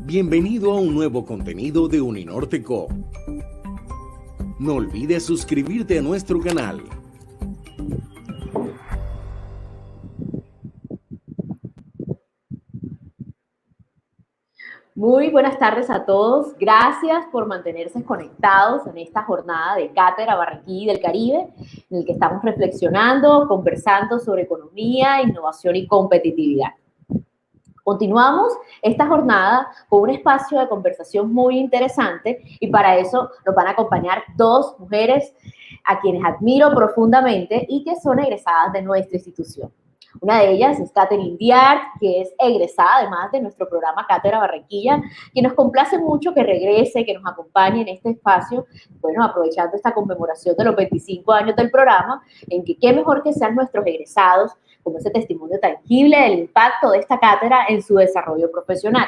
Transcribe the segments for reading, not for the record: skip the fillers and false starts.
Bienvenido a un nuevo contenido de Uninorte.co. No olvides suscribirte a nuestro canal. Muy buenas tardes a todos. Gracias por mantenerse conectados en esta jornada de Cátedra Barranquilla y del Caribe, en el que estamos reflexionando, conversando sobre economía, innovación y competitividad. Continuamos esta jornada con un espacio de conversación muy interesante y para eso nos van a acompañar dos mujeres a quienes admiro profundamente y que son egresadas de nuestra institución. Una de ellas es Catherine Diart, que es egresada además de nuestro programa Cátedra Barranquilla, que nos complace mucho que regrese, que nos acompañe en este espacio, bueno, aprovechando esta conmemoración de los 25 años del programa, en que qué mejor que sean nuestros egresados, como ese testimonio tangible del impacto de esta cátedra en su desarrollo profesional.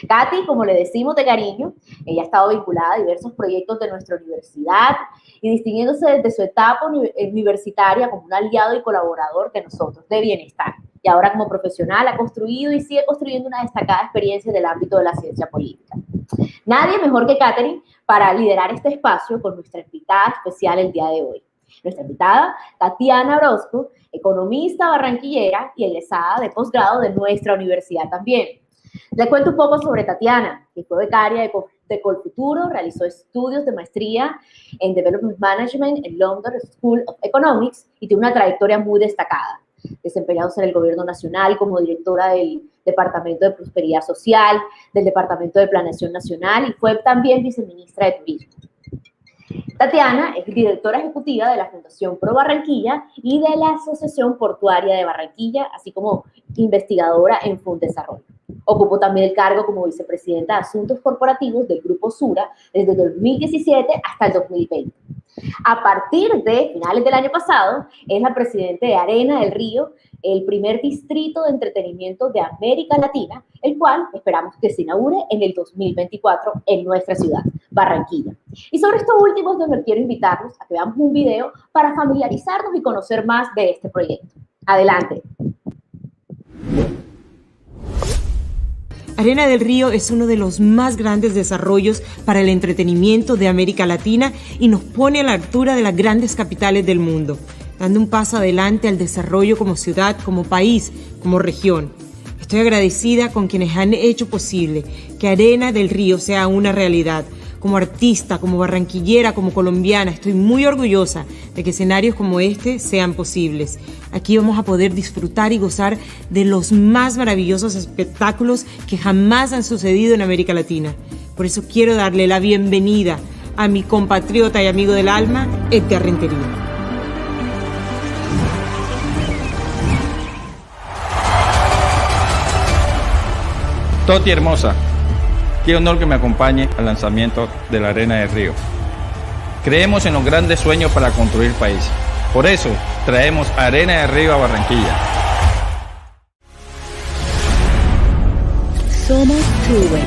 Katy, como le decimos de cariño, ella ha estado vinculada a diversos proyectos de nuestra universidad y distinguiéndose desde su etapa universitaria como un aliado y colaborador de nosotros, de bienestar. Y ahora como profesional ha construido y sigue construyendo una destacada experiencia en el ámbito de la ciencia política. Nadie mejor que Catherine para liderar este espacio con nuestra invitada especial el día de hoy. Nuestra invitada, Tatiana Orozco, economista barranquillera y egresada de posgrado de nuestra universidad también. Le cuento un poco sobre Tatiana, que fue becaria de Colfuturo, realizó estudios de maestría en Development Management en London School of Economics y tiene una trayectoria muy destacada, desempeñándose en el gobierno nacional como directora del Departamento de Prosperidad Social, del Departamento de Planeación Nacional y fue también viceministra de Turismo. Tatiana es directora ejecutiva de la Fundación Pro Barranquilla y de la Asociación Portuaria de Barranquilla, así como investigadora en Fundesarrollo. Ocupó también el cargo como vicepresidenta de Asuntos Corporativos del Grupo Sura desde 2017 hasta el 2020. A partir de finales del año pasado, es la presidenta de Arena del Río, el primer distrito de entretenimiento de América Latina, el cual esperamos que se inaugure en el 2024 en nuestra ciudad, Barranquilla. Y sobre estos últimos, donde quiero invitarlos a que veamos un video para familiarizarnos y conocer más de este proyecto. Adelante. Arena del Río es uno de los más grandes desarrollos para el entretenimiento de América Latina y nos pone a la altura de las grandes capitales del mundo, dando un paso adelante al desarrollo como ciudad, como país, como región. Estoy agradecida con quienes han hecho posible que Arena del Río sea una realidad. Como artista, como barranquillera, como colombiana, estoy muy orgullosa de que escenarios como este sean posibles. Aquí vamos a poder disfrutar y gozar de los más maravillosos espectáculos que jamás han sucedido en América Latina. Por eso quiero darle la bienvenida a mi compatriota y amigo del alma, Edgar Rentería. Toti hermosa, qué honor que me acompañe al lanzamiento de la Arena del Río. Creemos en los grandes sueños para construir país. Por eso, traemos Arena del Río a Barranquilla. Somos Tuve,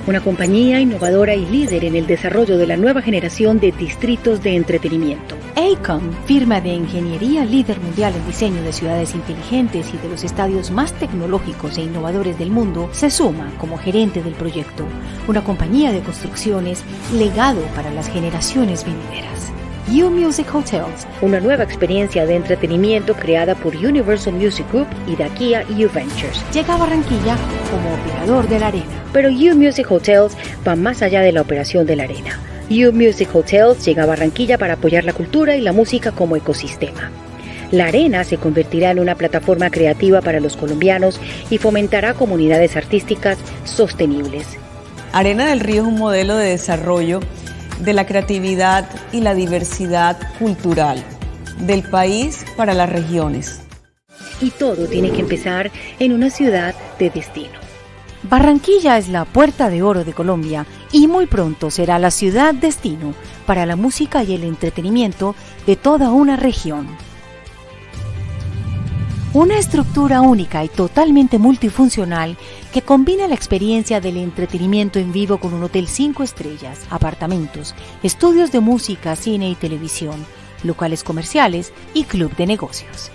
una compañía innovadora y líder en el desarrollo de la nueva generación de distritos de entretenimiento. AECOM, firma de ingeniería líder mundial en diseño de ciudades inteligentes y de los estadios más tecnológicos e innovadores del mundo, se suma como gerente del proyecto, una compañía de construcciones legado para las generaciones venideras. U Music Hotels, una nueva experiencia de entretenimiento creada por Universal Music Group y Dakia U Ventures. Llega a Barranquilla como operador de la arena. Pero U Music Hotels va más allá de la operación de la arena. U Music Hotels llega a Barranquilla para apoyar la cultura y la música como ecosistema. La arena se convertirá en una plataforma creativa para los colombianos y fomentará comunidades artísticas sostenibles. Arena del Río es un modelo de desarrollo de la creatividad y la diversidad cultural del país para las regiones. Y todo tiene que empezar en una ciudad de destino. Barranquilla es la puerta de oro de Colombia y muy pronto será la ciudad destino para la música y el entretenimiento de toda una región. Una estructura única y totalmente multifuncional que combina la experiencia del entretenimiento en vivo con un hotel 5 estrellas, apartamentos, estudios de música, cine y televisión, locales comerciales y club de negocios.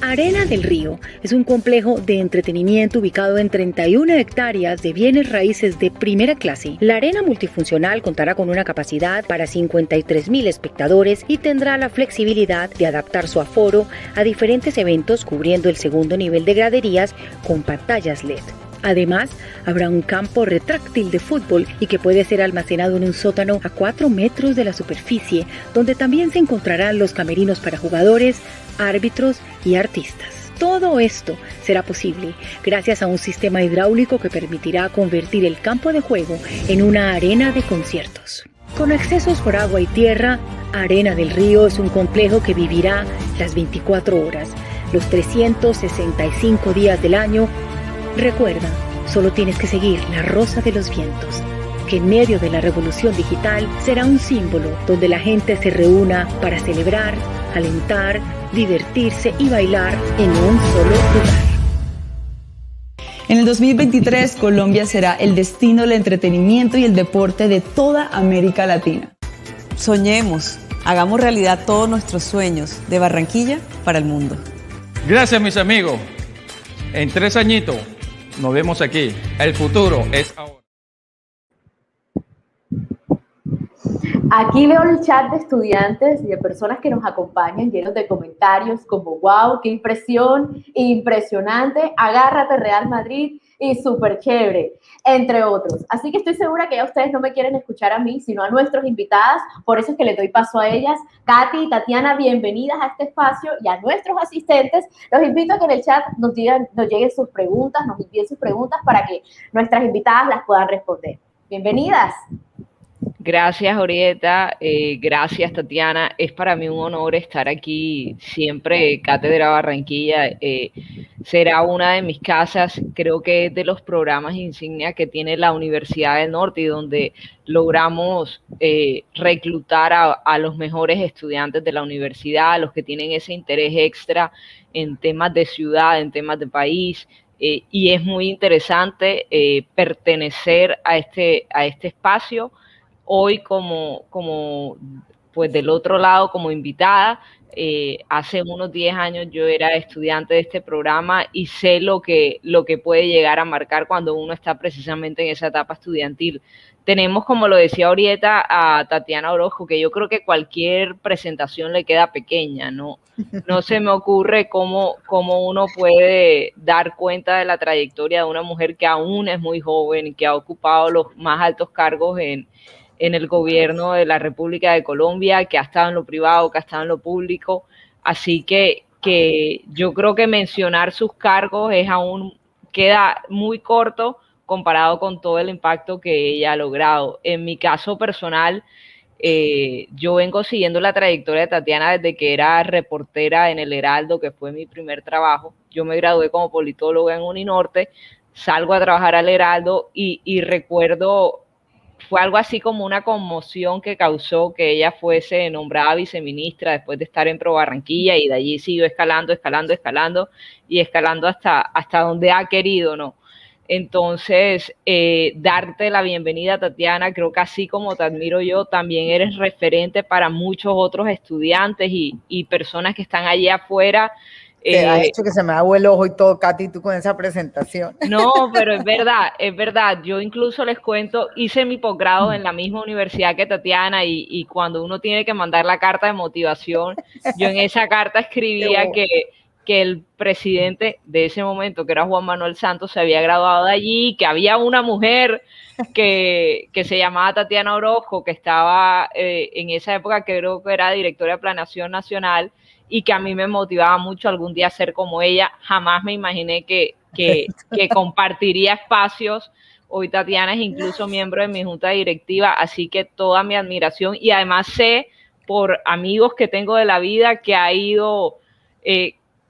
Arena del Río es un complejo de entretenimiento ubicado en 31 hectáreas de bienes raíces de primera clase. La arena multifuncional contará con una capacidad para 53.000 espectadores y tendrá la flexibilidad de adaptar su aforo a diferentes eventos, cubriendo el segundo nivel de graderías con pantallas LED. Además, habrá un campo retráctil de fútbol y que puede ser almacenado en un sótano a 4 metros de la superficie, donde también se encontrarán los camerinos para jugadores, árbitros y artistas. Todo esto será posible gracias a un sistema hidráulico que permitirá convertir el campo de juego en una arena de conciertos. Con accesos por agua y tierra, Arena del Río es un complejo que vivirá las 24 horas, los 365 días del año. Recuerda, solo tienes que seguir la rosa de los vientos, que en medio de la revolución digital será un símbolo donde la gente se reúna para celebrar, alentar, divertirse y bailar en un solo lugar. En el 2023, Colombia será el destino del entretenimiento y el deporte de toda América Latina. Soñemos, hagamos realidad todos nuestros sueños, de Barranquilla para el mundo. Gracias, mis amigos. En 3 añitos nos vemos aquí. El futuro es ahora. Aquí veo el chat de estudiantes y de personas que nos acompañan llenos de comentarios como wow, qué impresión, impresionante, agárrate Real Madrid y súper chévere, entre otros. Así que estoy segura que ya ustedes no me quieren escuchar a mí, sino a nuestras invitadas, por eso es que les doy paso a ellas. Katy y Tatiana, bienvenidas a este espacio, y a nuestros asistentes los invito a que en el chat nos lleguen sus preguntas, nos envíen sus preguntas para que nuestras invitadas las puedan responder. Bienvenidas. Gracias, Orieta. Gracias, Tatiana. Es para mí un honor estar aquí siempre. Cátedra Barranquilla será una de mis casas. Creo que es de los programas insignia que tiene la Universidad del Norte y donde logramos reclutar a los mejores estudiantes de la universidad, a los que tienen ese interés extra en temas de ciudad, en temas de país. Y es muy interesante pertenecer a este espacio. Hoy como pues del otro lado como invitada, hace unos 10 años yo era estudiante de este programa y sé lo que puede llegar a marcar cuando uno está precisamente en esa etapa estudiantil. Tenemos, como lo decía Orieta, a Tatiana Orozco, que yo creo que cualquier presentación le queda pequeña, ¿no? No se me ocurre cómo uno puede dar cuenta de la trayectoria de una mujer que aún es muy joven y que ha ocupado los más altos cargos en el gobierno de la República de Colombia, que ha estado en lo privado, que ha estado en lo público. Así que yo creo que mencionar sus cargos queda muy corto comparado con todo el impacto que ella ha logrado. En mi caso personal, yo vengo siguiendo la trayectoria de Tatiana desde que era reportera en El Heraldo, que fue mi primer trabajo. Yo me gradué como politóloga en Uninorte, salgo a trabajar al Heraldo y recuerdo, fue algo así como una conmoción que causó que ella fuese nombrada viceministra después de estar en Pro Barranquilla, y de allí siguió escalando y escalando hasta donde ha querido, ¿no? Entonces, darte la bienvenida, Tatiana. Creo que así como te admiro yo, también eres referente para muchos otros estudiantes y personas que están allí afuera. Te ha hecho que se me haga el ojo y todo, Katy, tú con esa presentación. No, pero es verdad. Yo incluso les cuento, hice mi posgrado en la misma universidad que Tatiana y cuando uno tiene que mandar la carta de motivación, yo en esa carta escribía que el presidente de ese momento, que era Juan Manuel Santos, se había graduado de allí, que había una mujer que se llamaba Tatiana Orozco, que estaba en esa época, que creo que era directora de Planeación Nacional, y que a mí me motivaba mucho algún día ser como ella. Jamás me imaginé que compartiría espacios. Hoy Tatiana es incluso miembro de mi junta directiva, así que toda mi admiración, y además sé por amigos que tengo de la vida que ha ido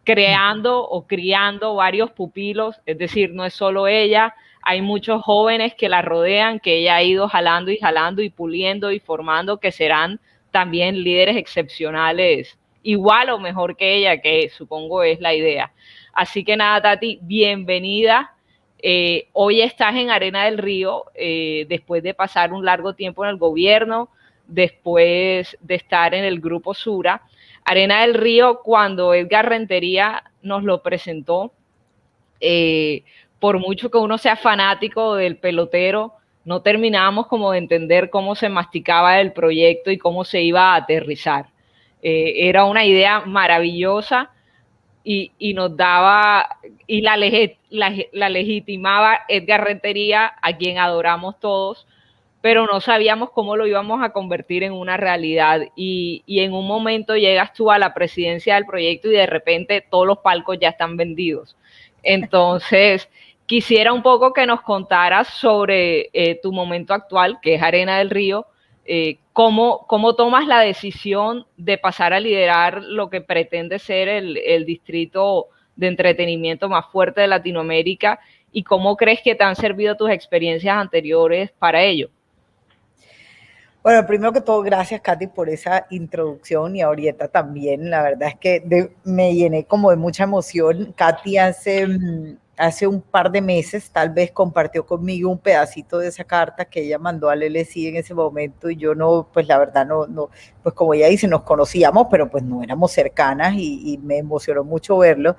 creando o criando varios pupilos, es decir, no es solo ella, hay muchos jóvenes que la rodean, que ella ha ido jalando y puliendo y formando, que serán también líderes excepcionales, igual o mejor que ella, que supongo es la idea. Así que nada, Tati, bienvenida. Hoy estás en Arena del Río, después de pasar un largo tiempo en el gobierno, después de estar en el Grupo Sura. Arena del Río, cuando Edgar Rentería nos lo presentó, por mucho que uno sea fanático del pelotero, no terminábamos como de entender cómo se masticaba el proyecto y cómo se iba a aterrizar. Era una idea maravillosa y nos daba, y la legitimaba Edgar Rentería, a quien adoramos todos, pero no sabíamos cómo lo íbamos a convertir en una realidad. Y en un momento llegas tú a la presidencia del proyecto y de repente todos los palcos ya están vendidos. Entonces, quisiera un poco que nos contaras sobre tu momento actual, que es Arena del Río, ¿cómo tomas la decisión de pasar a liderar lo que pretende ser el distrito de entretenimiento más fuerte de Latinoamérica y cómo crees que te han servido tus experiencias anteriores para ello? Bueno, primero que todo, gracias, Katy, por esa introducción y ahorita también. La verdad es que me llené como de mucha emoción. Katy hace un par de meses tal vez compartió conmigo un pedacito de esa carta que ella mandó al LSI en ese momento y yo no, pues la verdad no, pues como ella dice, nos conocíamos, pero pues no éramos cercanas y me emocionó mucho verlo.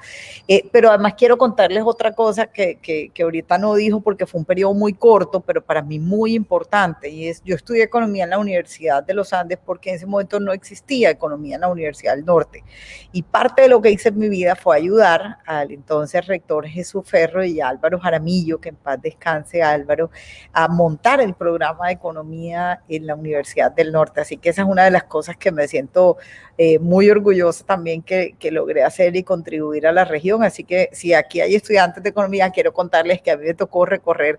Pero además quiero contarles otra cosa que ahorita no dijo porque fue un periodo muy corto, pero para mí muy importante, y es, yo estudié economía en la Universidad de los Andes porque en ese momento no existía economía en la Universidad del Norte. Y parte de lo que hice en mi vida fue ayudar al entonces rector Jesús Ferro y a Álvaro Jaramillo, que en paz descanse Álvaro, a montar el programa de economía en la Universidad del Norte. Así que esa es una de las cosas que me siento muy orgullosa también que logré hacer y contribuir a la región. Así que si aquí hay estudiantes de economía, quiero contarles que a mí me tocó recorrer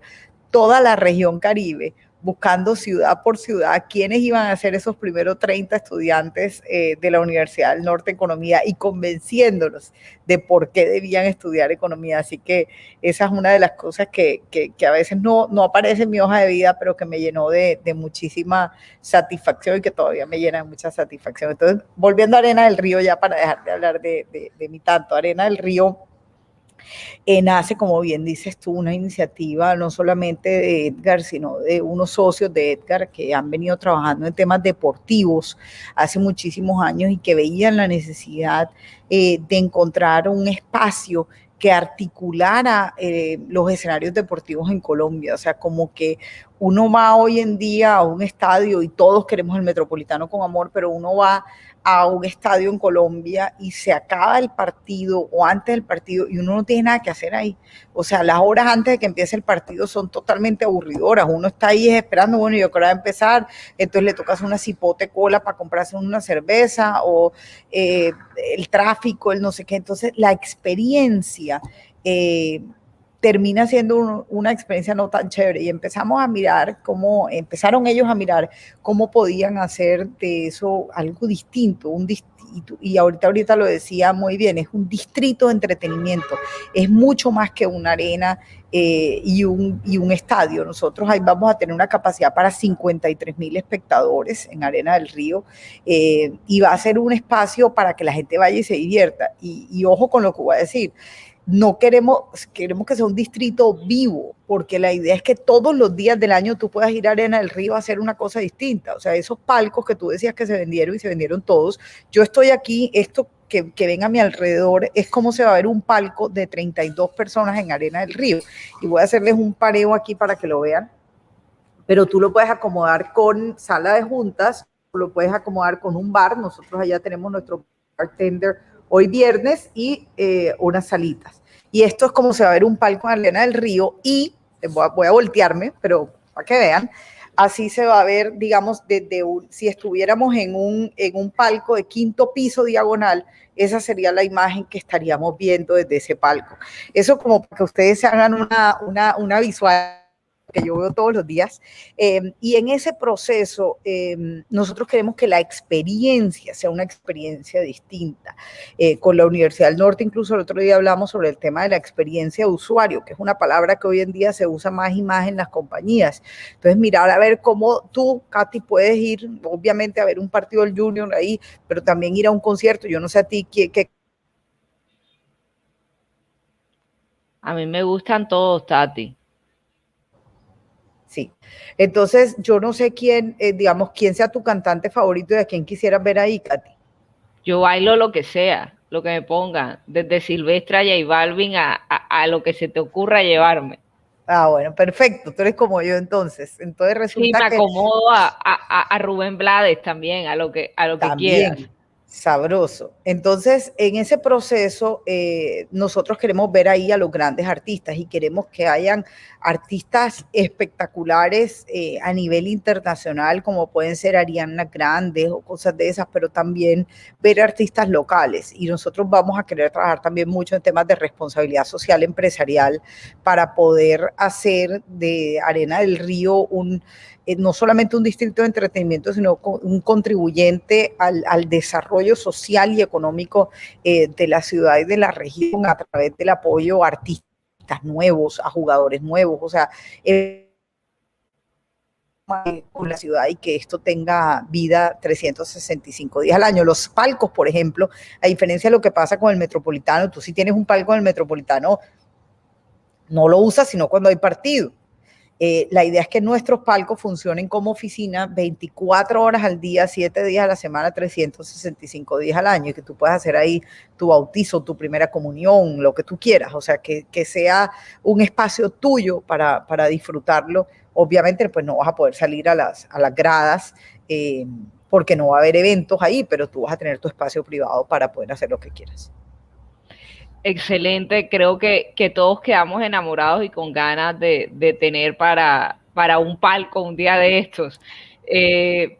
toda la región Caribe, buscando ciudad por ciudad quiénes iban a ser esos primeros 30 estudiantes de la Universidad del Norte Economía y convenciéndolos de por qué debían estudiar economía. Así que esa es una de las cosas que a veces no aparece en mi hoja de vida, pero que me llenó de muchísima satisfacción y que todavía me llena de mucha satisfacción. Entonces, volviendo a Arena del Río, ya para dejar de hablar de mi tanto, Arena del Río nace, como bien dices tú, una iniciativa no solamente de Edgar, sino de unos socios de Edgar que han venido trabajando en temas deportivos hace muchísimos años y que veían la necesidad de encontrar un espacio que articulara los escenarios deportivos en Colombia. O sea, como que uno va hoy en día a un estadio y todos queremos el Metropolitano con amor, pero uno va a un estadio en Colombia y se acaba el partido o antes del partido y uno no tiene nada que hacer ahí. O sea, las horas antes de que empiece el partido son totalmente aburridoras. Uno está ahí esperando, bueno, yo creo que va a empezar, entonces le toca hacer una cipote cola para comprarse una cerveza o el tráfico, el no sé qué. Entonces, la experiencia termina siendo una experiencia no tan chévere y empezamos a mirar empezaron ellos a mirar cómo podían hacer de eso algo distinto, y ahorita lo decía muy bien, es un distrito de entretenimiento, es mucho más que una arena y un estadio. Nosotros ahí vamos a tener una capacidad para 53,000 espectadores en Arena del Río y va a ser un espacio para que la gente vaya y se divierta. Y ojo con lo que voy a decir, no queremos que sea un distrito vivo, porque la idea es que todos los días del año tú puedas ir a Arena del Río a hacer una cosa distinta. O sea, esos palcos que tú decías que se vendieron y se vendieron todos, yo estoy aquí, esto que ven a mi alrededor es como se va a ver un palco de 32 personas en Arena del Río. Y voy a hacerles un pareo aquí para que lo vean, pero tú lo puedes acomodar con sala de juntas, lo puedes acomodar con un bar. Nosotros allá tenemos nuestro bartender hoy viernes y unas salitas. Y esto es como se va a ver un palco en Arena del Río y voy a voltearme, pero para que vean, así se va a ver, digamos, si estuviéramos en un palco de 5º piso diagonal, esa sería la imagen que estaríamos viendo desde ese palco. Eso como para que ustedes se hagan una visual que yo veo todos los días, y en ese proceso nosotros queremos que la experiencia sea una experiencia distinta. Con la Universidad del Norte, incluso el otro día hablamos sobre el tema de la experiencia de usuario, que es una palabra que hoy en día se usa más y más en las compañías. Entonces, mirar a ver cómo tú, Katy, puedes ir, obviamente, a ver un partido del Junior ahí, pero también ir a un concierto. Yo no sé a ti qué. A mí me gustan todos, Tati. Sí, entonces yo no sé quién sea tu cantante favorito y a quién quisieras ver ahí, Katy. Yo bailo lo que sea, lo que me pongan, desde Silvestre a J Balvin a lo que se te ocurra llevarme. Ah, bueno, perfecto, tú eres como yo entonces. Entonces Sí, resulta me que acomodo a Rubén Blades también, a lo que quieras. también sabroso. Entonces, en ese proceso, nosotros queremos ver ahí a los grandes artistas y queremos que hayan artistas espectaculares a nivel internacional, como pueden ser Ariana Grande o cosas de esas, pero también ver artistas locales. Y nosotros vamos a querer trabajar también mucho en temas de responsabilidad social empresarial para poder hacer de Arena del Río no solamente un distrito de entretenimiento, sino un contribuyente al desarrollo social y económico de la ciudad y de la región a través del apoyo a artistas nuevos, a jugadores nuevos, o sea, con la ciudad y que esto tenga vida 365 días al año. Los palcos, por ejemplo, a diferencia de lo que pasa con el Metropolitano, tú si tienes un palco en el Metropolitano, no lo usas sino cuando hay partido. La idea es que nuestros palcos funcionen como oficina 24 horas al día, 7 días a la semana, 365 días al año, y que tú puedas hacer ahí tu bautizo, tu primera comunión, lo que tú quieras, o sea, que sea un espacio tuyo para disfrutarlo. Obviamente, pues no vas a poder salir a las gradas, porque no va a haber eventos ahí, pero tú vas a tener tu espacio privado para poder hacer lo que quieras. Excelente, creo que todos quedamos enamorados y con ganas de tener para un palco un día de estos.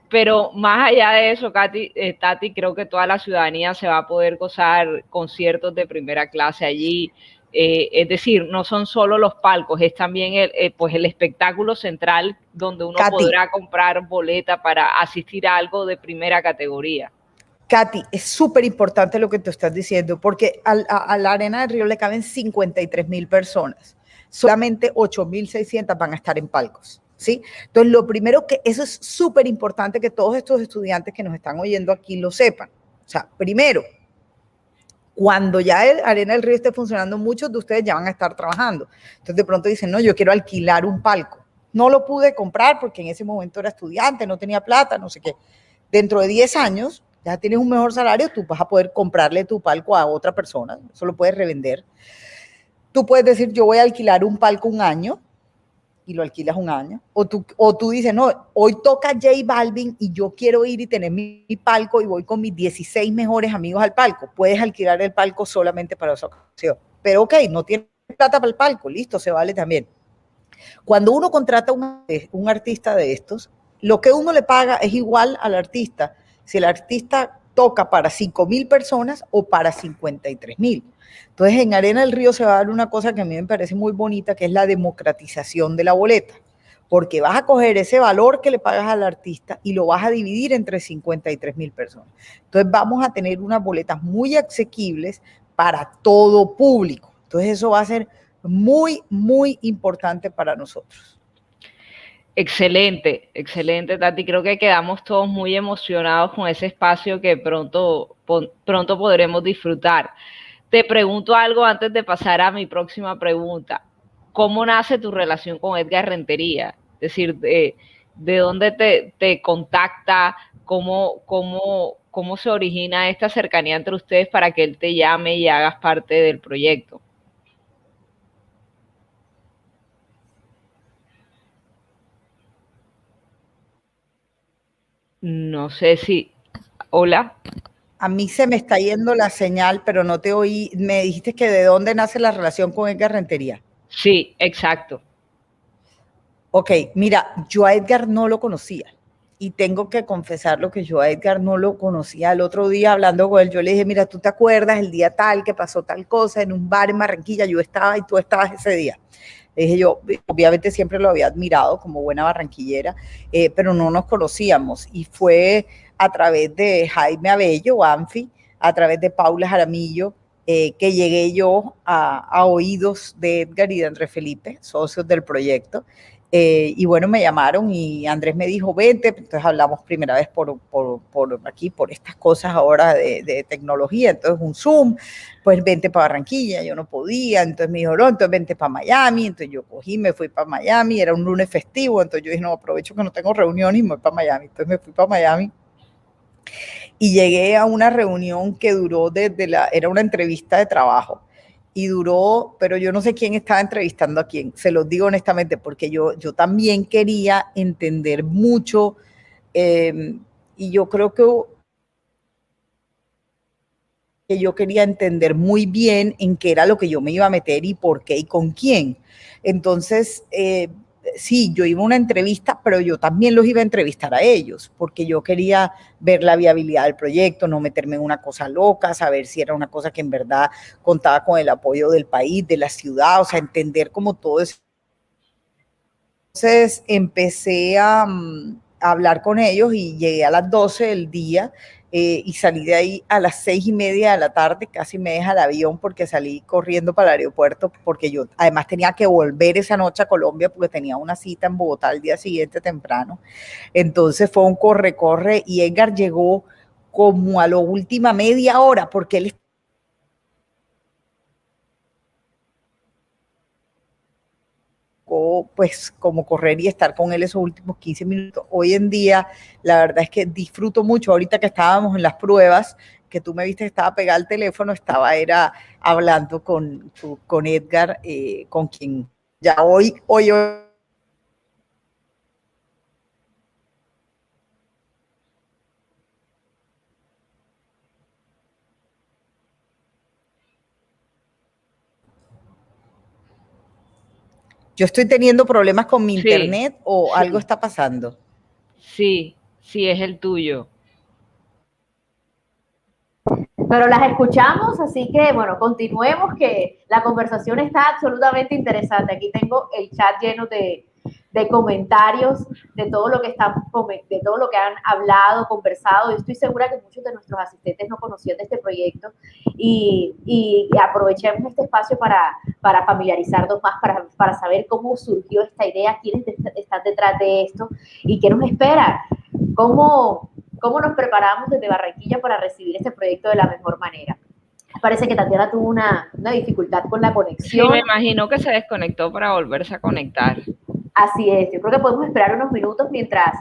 Pero más allá de eso, Tati, creo que toda la ciudadanía se va a poder gozar conciertos de primera clase allí. Es decir, no son solo los palcos, es también pues el espectáculo central donde uno podrá comprar boleta para asistir a algo de primera categoría. Katy, es súper importante lo que tú estás diciendo, porque a la Arena del Río le caben 53,000 personas. Solamente 8,600 van a estar en palcos, ¿sí? Entonces, lo primero que, eso es súper importante que todos estos estudiantes que nos están oyendo aquí lo sepan. O sea, primero, cuando ya el Arena del Río esté funcionando, muchos de ustedes ya van a estar trabajando. Entonces, de pronto dicen, no, yo quiero alquilar un palco. No lo pude comprar porque en ese momento era estudiante, no tenía plata, no sé qué. Dentro de 10 años, ya tienes un mejor salario, tú vas a poder comprarle tu palco a otra persona, eso lo puedes revender. Tú puedes decir, yo voy a alquilar un palco un año, y lo alquilas un año, o tú dices, no, hoy toca J Balvin y yo quiero ir y tener mi palco y voy con mis 16 mejores amigos al palco. Puedes alquilar el palco solamente para esa ocasión. Pero ok, no tienes plata para el palco, listo, se vale también. Cuando uno contrata un artista de estos, lo que uno le paga es igual al artista, si el artista toca para 5,000 personas o para 53,000. Entonces, en Arena del Río se va a dar una cosa que a mí me parece muy bonita, que es la democratización de la boleta, porque vas a coger ese valor que le pagas al artista y lo vas a dividir entre 53,000 personas. Entonces, vamos a tener unas boletas muy asequibles para todo público. Entonces, eso va a ser muy, muy importante para nosotros. Excelente, excelente, Tati. Creo que quedamos todos muy emocionados con ese espacio que pronto podremos disfrutar. Te pregunto algo antes de pasar a mi próxima pregunta. ¿Cómo nace tu relación con Edgar Rentería? Es decir, ¿de dónde te contacta? ¿Cómo se origina esta cercanía entre ustedes para que él te llame y hagas parte del proyecto? No sé si... Hola. A mí se me está yendo la señal, pero no te oí. Me dijiste que de dónde nace la relación con Edgar Rentería. Sí, exacto. Ok, mira, yo a Edgar no lo conocía. Y tengo que confesarlo que yo a Edgar no lo conocía. El otro día hablando con él, yo le dije, mira, ¿tú te acuerdas el día tal que pasó tal cosa en un bar en Barranquilla? Yo estaba y tú estabas ese día. Le dije yo, obviamente siempre lo había admirado como buena barranquillera, pero no nos conocíamos. Y fue a través de Jaime Abello, Anfi, a través de Paula Jaramillo, que llegué yo a oídos de Edgar y de Andrés Felipe, socios del proyecto. Y bueno, me llamaron y Andrés me dijo, vente, entonces hablamos primera vez por aquí, por estas cosas ahora de tecnología, entonces un Zoom, pues vente para Barranquilla, yo no podía, entonces me dijo, no, entonces vente para Miami, entonces yo cogí, me fui para Miami, era un lunes festivo, entonces yo dije, no, aprovecho que no tengo reuniones y me voy para Miami, entonces me fui para Miami. Y llegué a una reunión que duró era una entrevista de trabajo y duró, pero yo no sé quién estaba entrevistando a quién, se los digo honestamente, porque yo también quería entender mucho y yo creo que yo quería entender muy bien en qué era lo que yo me iba a meter y por qué y con quién. Entonces, sí, yo iba a una entrevista, pero yo también los iba a entrevistar a ellos, porque yo quería ver la viabilidad del proyecto, no meterme en una cosa loca, saber si era una cosa que en verdad contaba con el apoyo del país, de la ciudad, o sea, entender como todo eso. Entonces empecé a hablar con ellos y llegué a las 12 del día y salí de ahí a las 6:30 de la tarde, casi me deja el avión porque salí corriendo para el aeropuerto porque yo además tenía que volver esa noche a Colombia porque tenía una cita en Bogotá al día siguiente temprano. Entonces fue un corre y Edgar llegó como a la última media hora porque él pues como correr y estar con él esos últimos 15 minutos. Hoy en día, la verdad es que disfruto mucho. Ahorita que estábamos en las pruebas, que tú me viste que estaba pegada al teléfono, era hablando con Edgar, con quien ya hoy yo estoy teniendo problemas con mi internet o algo está pasando. Sí, sí, es el tuyo. Pero las escuchamos, así que bueno, continuemos, que la conversación está absolutamente interesante. Aquí tengo el chat lleno de comentarios de todo lo que de todo lo que han hablado, conversado. Yo estoy segura que muchos de nuestros asistentes no conocían de este proyecto y aprovechemos este espacio para familiarizarnos más, para saber cómo surgió esta idea, quiénes están detrás de esto y qué nos espera, cómo nos preparamos desde Barranquilla para recibir este proyecto de la mejor manera. Parece que Tatiana tuvo una dificultad con la conexión. Sí, me imagino que se desconectó para volverse a conectar. Así es, yo creo que podemos esperar unos minutos mientras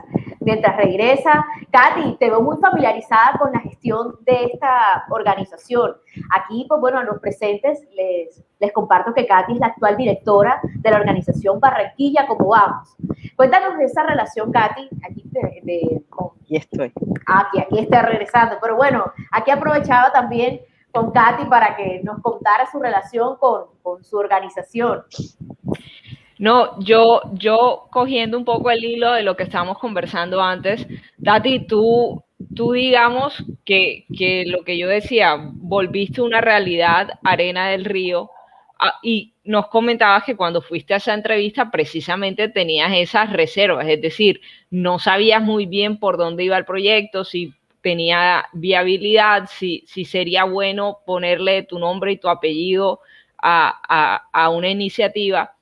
regresa. Katy, te veo muy familiarizada con la gestión de esta organización. Aquí, pues bueno, a los presentes les comparto que Katy es la actual directora de la organización Barranquilla Como Vamos. Cuéntanos de esa relación, Katy, aquí Aquí estoy. Aquí está regresando, pero bueno, aquí aprovechaba también con Katy para que nos contara su relación con su organización. No, yo cogiendo un poco el hilo de lo que estábamos conversando antes, Tati, tú digamos que lo que yo decía, volviste una realidad Arena del Río, y nos comentabas que cuando fuiste a esa entrevista precisamente tenías esas reservas, es decir, no sabías muy bien por dónde iba el proyecto, si tenía viabilidad, si sería bueno ponerle tu nombre y tu apellido a una iniciativa.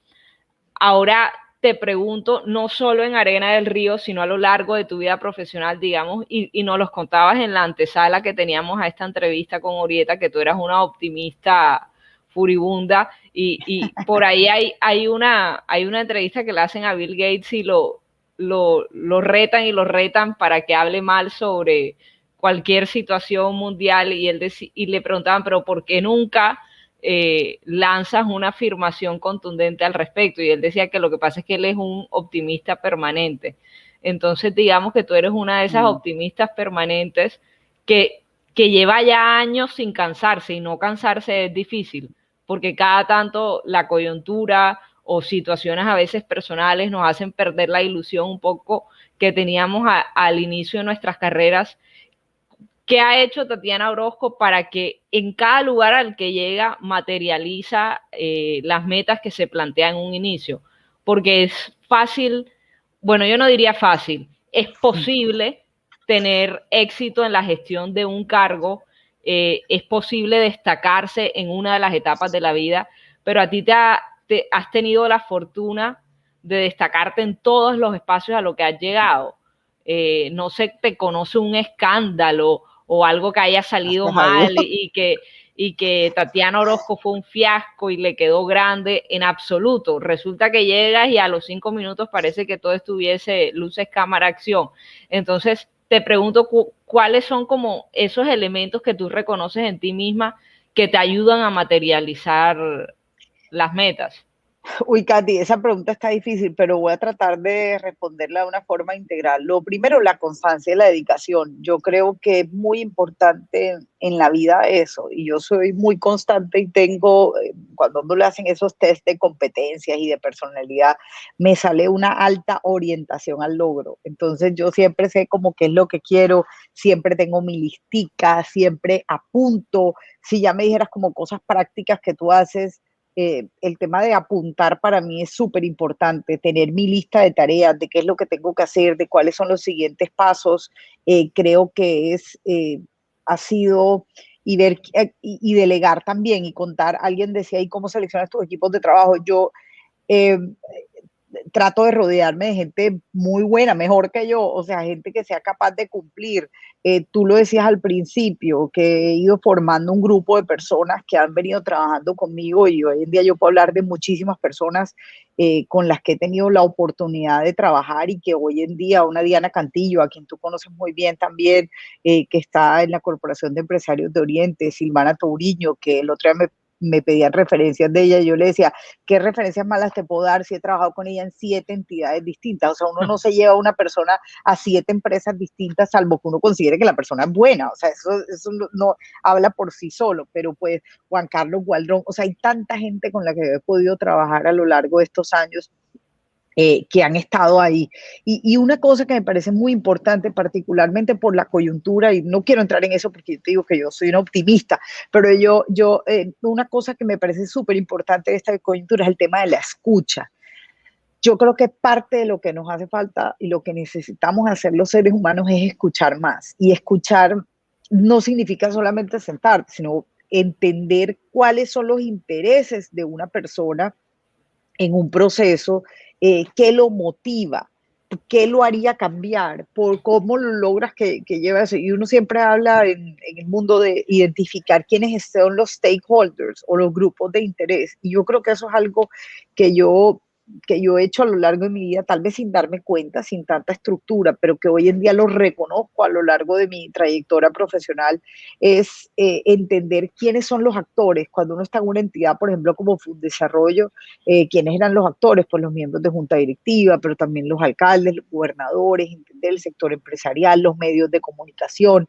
Ahora te pregunto, no solo en Arena del Río, sino a lo largo de tu vida profesional, digamos, y nos los contabas en la antesala que teníamos a esta entrevista con Orieta, que tú eras una optimista furibunda, y por ahí hay una entrevista que le hacen a Bill Gates y lo retan para que hable mal sobre cualquier situación mundial, y le preguntaban, pero ¿por qué nunca lanzas una afirmación contundente al respecto? Y él decía que lo que pasa es que él es un optimista permanente. Entonces, digamos que tú eres una de esas optimistas permanentes que lleva ya años sin cansarse, y no cansarse es difícil, porque cada tanto la coyuntura o situaciones a veces personales nos hacen perder la ilusión un poco que teníamos al inicio de nuestras carreras. ¿Qué ha hecho Tatiana Orozco para que en cada lugar al que llega materializa las metas que se plantean en un inicio? Porque es fácil, bueno, yo no diría fácil, es posible tener éxito en la gestión de un cargo, es posible destacarse en una de las etapas de la vida, pero a ti has tenido la fortuna de destacarte en todos los espacios a los que has llegado. No se te conoce un escándalo o algo que haya salido mal y que Tatiana Orozco fue un fiasco y le quedó grande, en absoluto. Resulta que llegas y a los 5 minutos parece que todo estuviese luces, cámara, acción. Entonces, te pregunto cuáles son como esos elementos que tú reconoces en ti misma que te ayudan a materializar las metas. Uy, Katy, esa pregunta está difícil, pero voy a tratar de responderla de una forma integral. Lo primero, la constancia y la dedicación. Yo creo que es muy importante en la vida eso, y yo soy muy constante y tengo, cuando uno le hacen esos test de competencias y de personalidad, me sale una alta orientación al logro. Entonces yo siempre sé como qué es lo que quiero, siempre tengo mi listica, siempre apunto. Si ya me dijeras como cosas prácticas que tú haces, el tema de apuntar para mí es súper importante, tener mi lista de tareas, de qué es lo que tengo que hacer, de cuáles son los siguientes pasos, creo que ha sido, y ver y delegar también y contar. Alguien decía, ¿y cómo seleccionas tus equipos de trabajo? Yo eh, trato de rodearme de gente muy buena, mejor que yo, o sea, gente que sea capaz de cumplir. Tú lo decías al principio, que he ido formando un grupo de personas que han venido trabajando conmigo, y hoy en día yo puedo hablar de muchísimas personas con las que he tenido la oportunidad de trabajar, y que hoy en día, una Diana Cantillo, a quien tú conoces muy bien también, que está en la Corporación de Empresarios de Oriente, Silvana Touriño, que el otro día me pedían referencias de ella, y yo le decía, ¿qué referencias malas te puedo dar si he trabajado con ella en 7 entidades distintas? O sea, uno no se lleva a una persona a 7 empresas distintas, salvo que uno considere que la persona es buena. O sea, eso no habla por sí solo, pero pues Juan Carlos Gualdrón, o sea, hay tanta gente con la que he podido trabajar a lo largo de estos años, que han estado ahí. Y una cosa que me parece muy importante, particularmente por la coyuntura, y no quiero entrar en eso porque yo te digo que yo soy una optimista, pero una cosa que me parece súper importante de esta coyuntura es el tema de la escucha. Yo creo que parte de lo que nos hace falta y lo que necesitamos hacer los seres humanos es escuchar más. Y escuchar no significa solamente sentarte, sino entender cuáles son los intereses de una persona en un proceso, qué lo motiva, qué lo haría cambiar, por cómo lo logras que lleve eso. Y uno siempre habla en el mundo de identificar quiénes son los stakeholders o los grupos de interés. Y yo creo que eso es algo que yo he hecho a lo largo de mi vida, tal vez sin darme cuenta, sin tanta estructura, pero que hoy en día lo reconozco a lo largo de mi trayectoria profesional, es entender quiénes son los actores. Cuando uno está en una entidad, por ejemplo, como Fundesarrollo, ¿quiénes eran los actores? Pues los miembros de junta directiva, pero también los alcaldes, los gobernadores, entender el sector empresarial, los medios de comunicación.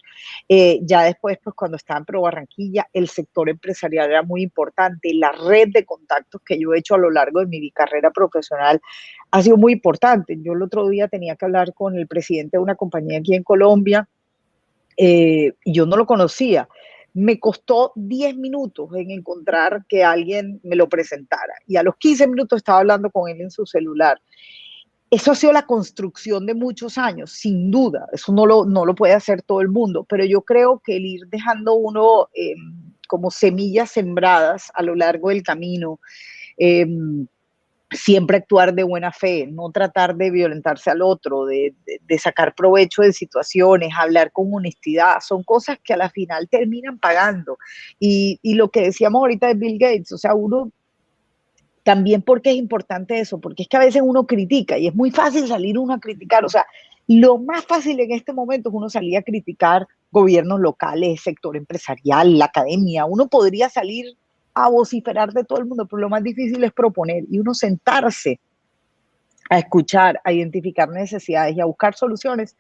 Ya después, pues cuando estaba en Pro Barranquilla, el sector empresarial era muy importante. La red de contactos que yo he hecho a lo largo de mi carrera profesional ha sido muy importante. Yo el otro día tenía que hablar con el presidente de una compañía aquí en Colombia, y yo no lo conocía. Me costó 10 minutos en encontrar que alguien me lo presentara, y a los 15 minutos estaba hablando con él en su celular. Eso ha sido la construcción de muchos años, sin duda. Eso no lo puede hacer todo el mundo, pero yo creo que el ir dejando uno como semillas sembradas a lo largo del camino, siempre actuar de buena fe, no tratar de violentarse al otro, de sacar provecho de situaciones, hablar con honestidad, son cosas que a la final terminan pagando. Y lo que decíamos ahorita de Bill Gates, o sea, uno también, ¿por qué es importante eso? Porque es que a veces uno critica, y es muy fácil salir uno a criticar. O sea, lo más fácil en este momento es uno salir a criticar gobiernos locales, sector empresarial, la academia. Uno podría salir a vociferar de todo el mundo, pero lo más difícil es proponer, y uno sentarse a escuchar, a identificar necesidades y a buscar soluciones.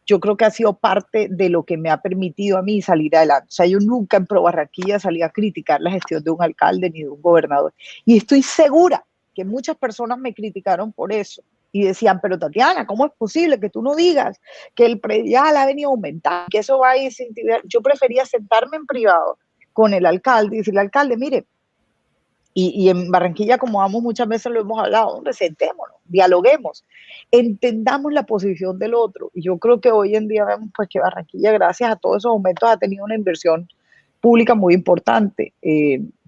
Yo creo que ha sido parte de lo que me ha permitido a mí salir adelante. O sea, yo nunca en Pro Barranquilla salí a criticar la gestión de un alcalde ni de un gobernador. Y estoy segura que muchas personas me criticaron por eso. Y decían, pero Tatiana, ¿cómo es posible que tú no digas que el predial ha venido aumentando, que eso va a ir sin tirar? Yo prefería sentarme en privado con el alcalde y decirle, alcalde, mire, y en Barranquilla, como vamos, muchas veces lo hemos hablado, hombre, sentémonos, dialoguemos, entendamos la posición del otro. Y yo creo que hoy en día vemos pues que Barranquilla, gracias a todos esos aumentos, ha tenido una inversión pública muy importante,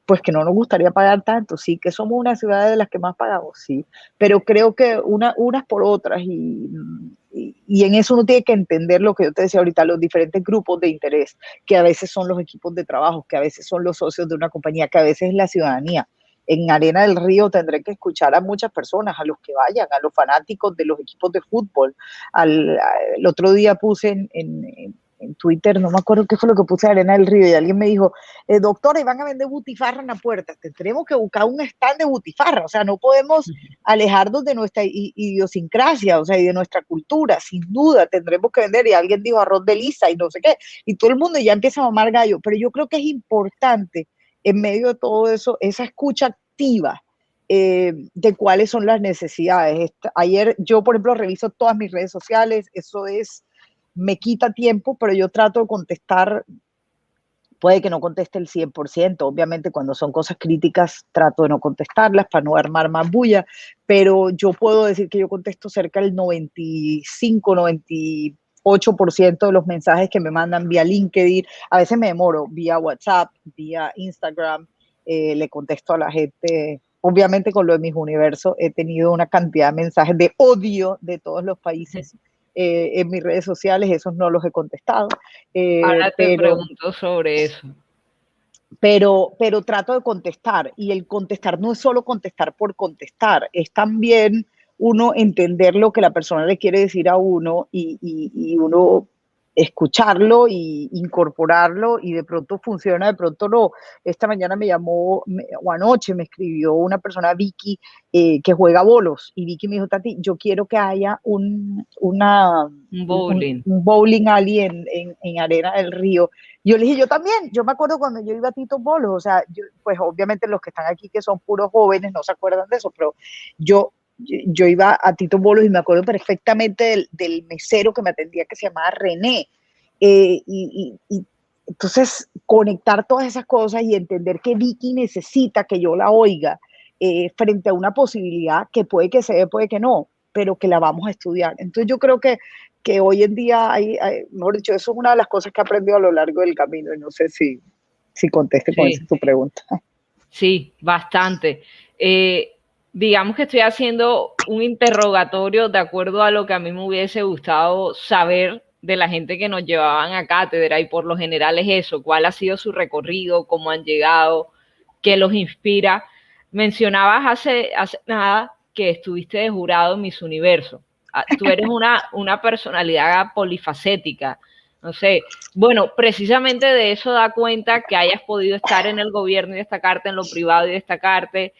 pues que no nos gustaría pagar tanto, sí, que somos una ciudad de las que más pagamos, sí, pero creo que unas por otras, y en eso uno tiene que entender lo que yo te decía ahorita, los diferentes grupos de interés, que a veces son los equipos de trabajo, que a veces son los socios de una compañía, que a veces es la ciudadanía. en Arena del Río tendré que escuchar a muchas personas, a los que vayan, a los fanáticos de los equipos de fútbol. El otro día puse en Twitter, no me acuerdo qué fue lo que puse en Arena del Río, y alguien me dijo, doctora, van a vender butifarra en la puerta. Tendremos que buscar un stand de butifarra, o sea, no podemos alejarnos de nuestra idiosincrasia, o sea, y de nuestra cultura, sin duda tendremos que vender. Y alguien dijo arroz de lisa y no sé qué, y todo el mundo ya empieza a mamar gallo, pero yo creo que es importante en medio de todo eso, esa escucha activa de cuáles son las necesidades. Ayer yo, por ejemplo, reviso todas mis redes sociales, me quita tiempo, pero yo trato de contestar. Puede que no conteste el 100%, obviamente cuando son cosas críticas trato de no contestarlas para no armar más bulla, pero yo puedo decir que yo contesto cerca del 95-98% de los mensajes que me mandan vía LinkedIn. A veces me demoro vía WhatsApp, vía Instagram, le contesto a la gente. Obviamente con lo de Mis Universos he tenido una cantidad de mensajes de odio de todos los países en mis redes sociales, esos no los he contestado. Ahora te pregunto sobre eso. Pero trato de contestar, y el contestar no es solo contestar por contestar, es también uno entender lo que la persona le quiere decir a uno y uno escucharlo y incorporarlo, y de pronto funciona, de pronto no. Esta mañana me llamó, o anoche me escribió una persona, Vicky, que juega bolos, y Vicky me dijo, Tati, yo quiero que haya un bowling alley en Arena del Río. Y yo le dije, yo también, yo me acuerdo cuando yo iba a Tito Bolos, o sea, pues obviamente los que están aquí que son puros jóvenes no se acuerdan de eso, pero yo iba a Tito Bolos y me acuerdo perfectamente del mesero que me atendía, que se llamaba René. Y entonces conectar todas esas cosas y entender que Vicky necesita que yo la oiga frente a una posibilidad que puede que se dé, puede que no, pero que la vamos a estudiar. Entonces yo creo que hoy en día mejor dicho, eso es una de las cosas que he aprendido a lo largo del camino, y no sé si conteste con esa tu pregunta. Sí, bastante. Digamos que estoy haciendo un interrogatorio de acuerdo a lo que a mí me hubiese gustado saber de la gente que nos llevaban a cátedra, y por lo general es eso: cuál ha sido su recorrido, cómo han llegado, qué los inspira. Mencionabas hace nada que estuviste de jurado en Miss Universo. Tú eres una personalidad polifacética. No sé, bueno, precisamente de eso da cuenta que hayas podido estar en el gobierno y destacarte, en lo privado y destacarte.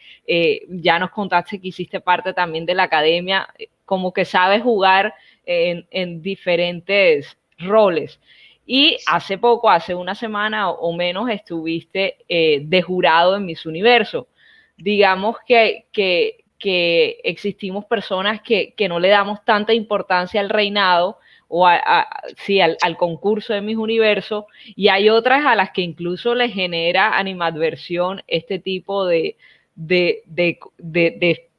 Ya nos contaste que hiciste parte también de la academia, como que sabes jugar en diferentes roles. Y hace poco, hace una semana o menos, estuviste de jurado en Miss Universo. Digamos que existimos personas que no le damos tanta importancia al reinado o al concurso de Miss Universo, y hay otras a las que incluso les genera animadversión este tipo de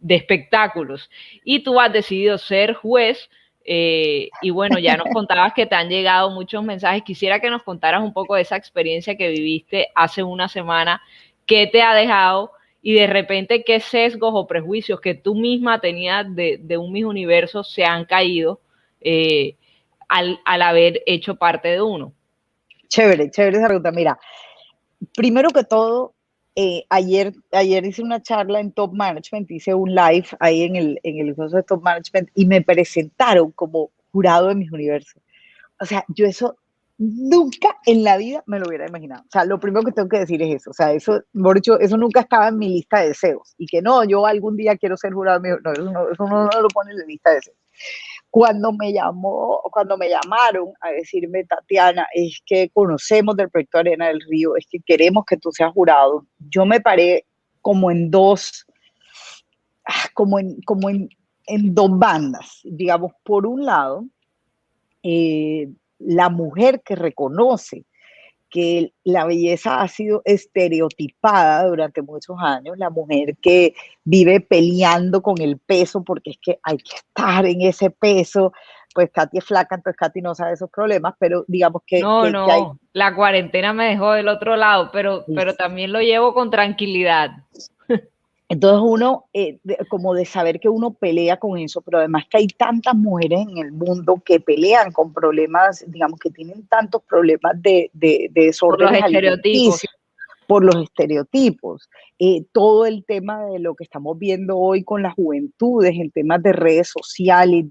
espectáculos. Y tú has decidido ser juez, y bueno, ya nos contabas que te han llegado muchos mensajes. Quisiera que nos contaras un poco de esa experiencia que viviste hace una semana, qué te ha dejado, y de repente qué sesgos o prejuicios que tú misma tenías de un Miss Universo se han caído al haber hecho parte de uno. Chévere esa pregunta. Mira, primero que todo, ayer hice una charla en Top Management, hice un live ahí en el curso de Top Management, y me presentaron como jurado de Miss Universo. O sea, yo eso nunca en la vida me lo hubiera imaginado. O sea, lo primero que tengo que decir es eso. O sea, eso nunca estaba en mi lista de deseos. Y que no, yo algún día quiero ser jurado. No, eso no lo pone en la lista de deseos. Cuando me llamaron a decirme, Tatiana, es que conocemos del proyecto Arena del Río, es que queremos que tú seas jurado, yo me paré como en dos bandas. Digamos, por un lado, la mujer que reconoce que la belleza ha sido estereotipada durante muchos años, la mujer que vive peleando con el peso porque es que hay que estar en ese peso. Pues Katy es flaca, entonces Katy no sabe esos problemas, pero digamos que... la cuarentena me dejó del otro lado, pero también lo llevo con tranquilidad. Entonces uno, como de saber que uno pelea con eso, pero además que hay tantas mujeres en el mundo que pelean con problemas, digamos, que tienen tantos problemas de desorden alimenticios, por los estereotipos. Todo el tema de lo que estamos viendo hoy con las juventudes, el tema de redes sociales,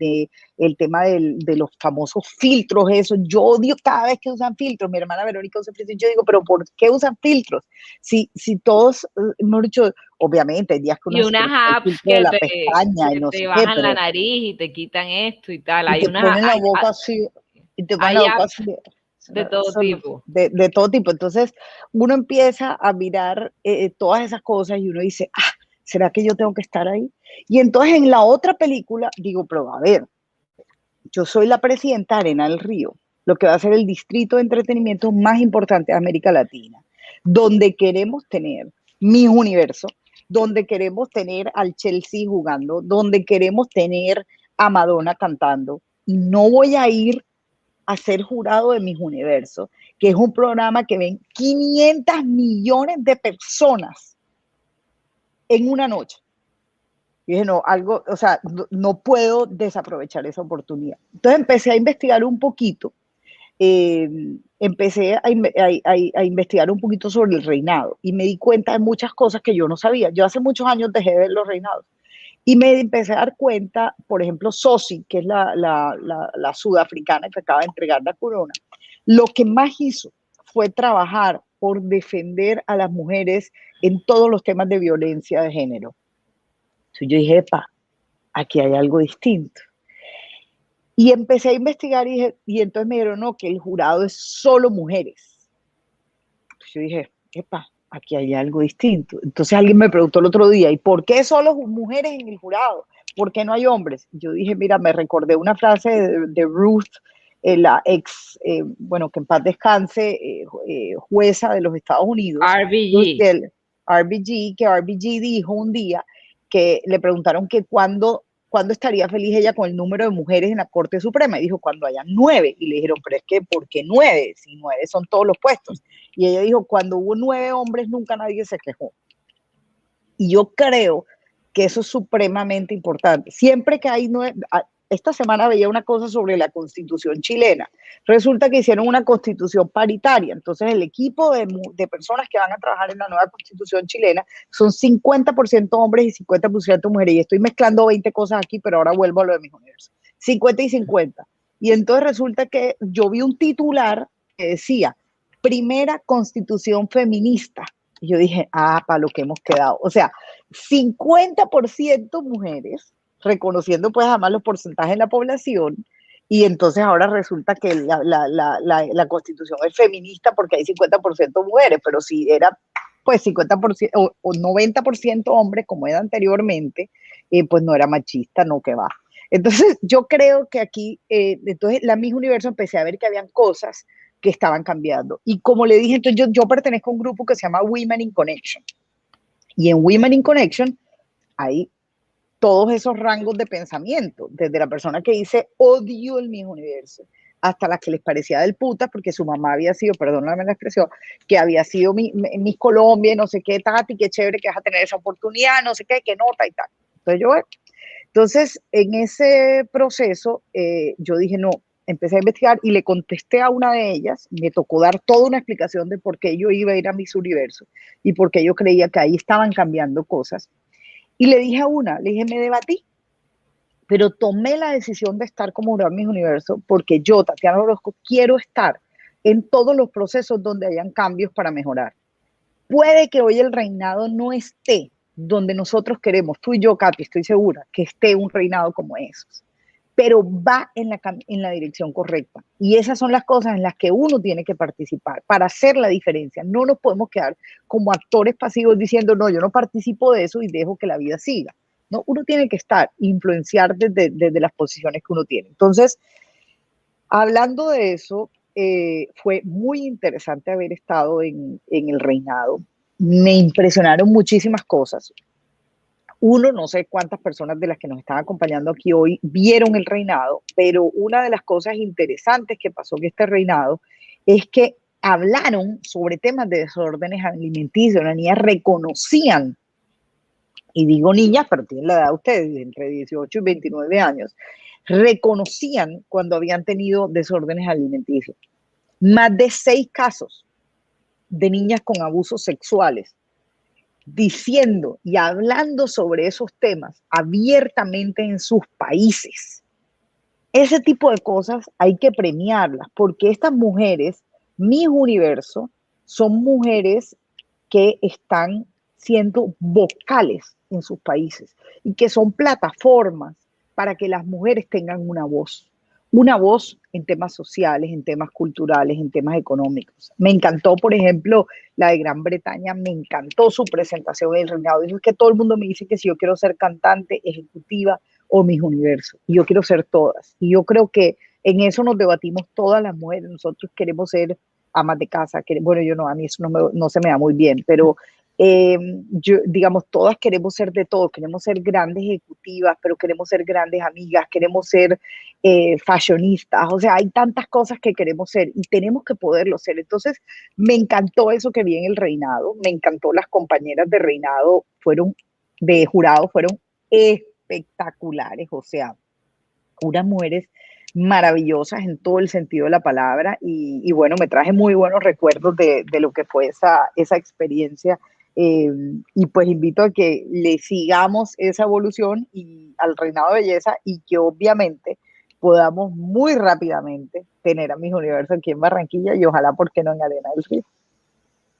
el tema de los famosos filtros, eso. Yo odio cada vez que usan filtros. Mi hermana Verónica usa filtros. Yo digo, ¿pero por qué usan filtros? Si todos, hemos dicho, obviamente, hay días que uno Y se unas quiere quitar el apps filtro de la pestaña y que no te sé qué, bajan la pero nariz y te quitan esto y tal. y Hay te unas, ponen la boca así, y te ponen hay la boca apps así. de todo Son tipo. de todo tipo. Entonces, uno empieza a mirar todas esas cosas y uno dice, ah, ¿será que yo tengo que estar ahí? Y entonces en la otra película digo, pero a ver, yo soy la presidenta de Arena del Río, lo que va a ser el distrito de entretenimiento más importante de América Latina, donde queremos tener Miss Universo, donde queremos tener al Chelsea jugando, donde queremos tener a Madonna cantando. Y no voy a ir a ser jurado de Miss Universo, que es un programa que ven 500 millones de personas en una noche. Y dije, no, algo, o sea, no puedo desaprovechar esa oportunidad. Entonces empecé a investigar un poquito, empecé a investigar un poquito sobre el reinado y me di cuenta de muchas cosas que yo no sabía. Yo hace muchos años dejé de ver los reinados y me empecé a dar cuenta, por ejemplo, Sosi, que es la sudafricana que acaba de entregar la corona, lo que más hizo fue trabajar por defender a las mujeres en todos los temas de violencia de género. Entonces yo dije, epa, aquí hay algo distinto. Y empecé a investigar y entonces me dijeron, no, que el jurado es solo mujeres. Entonces yo dije, epa, aquí hay algo distinto. Entonces alguien me preguntó el otro día, ¿y por qué solo mujeres en el jurado? ¿Por qué no hay hombres? Yo dije, mira, me recordé una frase de Ruth, la ex, bueno, que en paz descanse, jueza de los Estados Unidos. RBG. Que RBG dijo un día que le preguntaron que cuándo estaría feliz ella con el número de mujeres en la Corte Suprema. Y dijo, cuando haya 9. Y le dijeron, pero es que, ¿por qué 9? Si 9 son todos los puestos. Y ella dijo, cuando hubo 9 hombres, nunca nadie se quejó. Y yo creo que eso es supremamente importante. Siempre que hay 9, esta semana veía una cosa sobre la Constitución chilena. Resulta que hicieron una Constitución paritaria. Entonces, el equipo de personas que van a trabajar en la nueva Constitución chilena son 50% hombres y 50% mujeres. Y estoy mezclando 20 cosas aquí, pero ahora vuelvo a lo de mis universos. 50 y 50. Y entonces resulta que yo vi un titular que decía, primera Constitución feminista. Y yo dije, para lo que hemos quedado. O sea, 50% mujeres, reconociendo pues además los porcentajes de la población, y entonces ahora resulta que la Constitución es feminista porque hay 50% mujeres, pero si era pues 50% o 90% hombres como era anteriormente, pues no era machista, no, que va. Entonces yo creo que aquí, entonces la Miss Universo empecé a ver que habían cosas que estaban cambiando. Y como le dije, entonces yo pertenezco a un grupo que se llama Women in Connection. Y en Women in Connection hay todos esos rangos de pensamiento, desde la persona que dice odio el Miss Universo, hasta las que les parecía del puta, porque su mamá había sido, perdóname la expresión, que había sido Miss Colombia, no sé qué, Tati, qué chévere que vas a tener esa oportunidad, no sé qué nota y tal. Entonces, en ese proceso, yo dije, no, empecé a investigar y le contesté a una de ellas, me tocó dar toda una explicación de por qué yo iba a ir a Miss Universo y por qué yo creía que ahí estaban cambiando cosas. Y le dije a una, le dije, me debatí, pero tomé la decisión de estar como jurado Miss Universo porque yo, Tatiana Orozco, quiero estar en todos los procesos donde hayan cambios para mejorar. Puede que hoy el reinado no esté donde nosotros queremos, tú y yo, Katy, estoy segura, que esté un reinado como esos, pero va en la dirección correcta. Y esas son las cosas en las que uno tiene que participar para hacer la diferencia. No nos podemos quedar como actores pasivos diciendo, no, yo no participo de eso y dejo que la vida siga. No, uno tiene que estar, influenciar desde las posiciones que uno tiene. Entonces, hablando de eso, fue muy interesante haber estado en el reinado. Me impresionaron muchísimas cosas. Uno, no sé cuántas personas de las que nos están acompañando aquí hoy vieron el reinado, pero una de las cosas interesantes que pasó en este reinado es que hablaron sobre temas de desórdenes alimenticios. Las niñas reconocían, y digo niñas, pero tienen la edad de ustedes, entre 18 y 29 años, reconocían cuando habían tenido desórdenes alimenticios. Más de 6 casos de niñas con abusos sexuales, diciendo y hablando sobre esos temas abiertamente en sus países. Ese tipo de cosas hay que premiarlas, porque estas mujeres, Miss Universo, son mujeres que están siendo vocales en sus países y que son plataformas para que las mujeres tengan una voz en temas sociales, en temas culturales, en temas económicos. Me encantó, por ejemplo, la de Gran Bretaña, me encantó su presentación en el reinado. Dijo que todo el mundo me dice que si yo quiero ser cantante, ejecutiva o Miss Universo, y yo quiero ser todas. Y yo creo que en eso nos debatimos todas las mujeres. Nosotros queremos ser amas de casa, bueno, yo no, a mí eso no se me da muy bien, pero digamos, todas queremos ser de todo, queremos ser grandes ejecutivas, pero queremos ser grandes amigas, queremos ser fashionistas, o sea, hay tantas cosas que queremos ser y tenemos que poderlo ser. Entonces, me encantó eso que vi en el reinado, me encantó las compañeras de reinado, de jurado, fueron espectaculares, o sea, unas mujeres maravillosas en todo el sentido de la palabra y bueno, me traje muy buenos recuerdos de lo que fue esa experiencia y pues invito a que le sigamos esa evolución y al reinado de belleza y que obviamente podamos muy rápidamente tener a Miss Universo aquí en Barranquilla y ojalá, ¿por qué no en Arena del Río?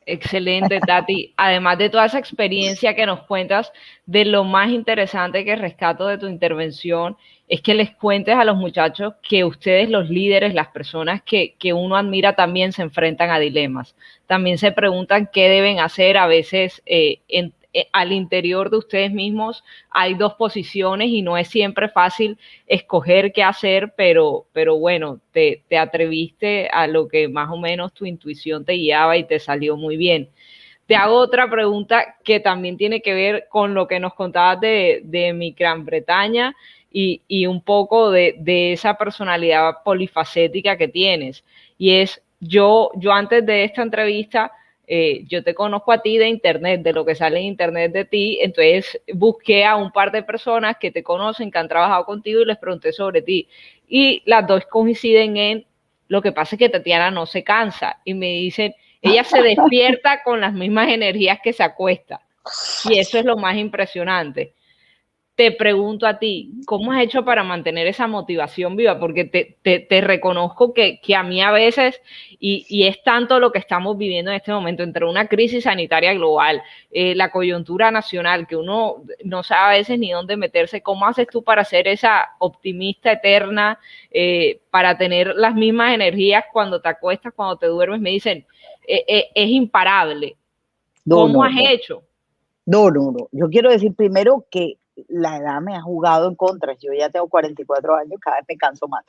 Excelente, Tati. Además de toda esa experiencia que nos cuentas, de lo más interesante que rescato de tu intervención es que les cuentes a los muchachos que ustedes, los líderes, las personas que uno admira, también se enfrentan a dilemas. También se preguntan qué deben hacer. A veces al interior de ustedes mismos hay dos posiciones y no es siempre fácil escoger qué hacer, pero bueno, te atreviste a lo que más o menos tu intuición te guiaba y te salió muy bien. Te hago otra pregunta que también tiene que ver con lo que nos contabas de mi Gran Bretaña y un poco de esa personalidad polifacética que tienes. Y es, yo antes de esta entrevista, yo te conozco a ti de internet, de lo que sale en internet de ti, entonces busqué a un par de personas que te conocen, que han trabajado contigo y les pregunté sobre ti. Y las dos coinciden en, lo que pasa es que Tatiana no se cansa y me dicen, ella se despierta con las mismas energías que se acuesta y eso es lo más impresionante. Te pregunto a ti, ¿cómo has hecho para mantener esa motivación viva? Porque te reconozco que a mí a veces, y es tanto lo que estamos viviendo en este momento, entre una crisis sanitaria global, la coyuntura nacional, que uno no sabe a veces ni dónde meterse. ¿Cómo haces tú para ser esa optimista eterna, para tener las mismas energías cuando te acuestas, cuando te duermes? Me dicen, es imparable. ¿Cómo has hecho? No. Yo quiero decir primero que la edad me ha jugado en contra. Yo ya tengo 44 años, cada vez me canso más,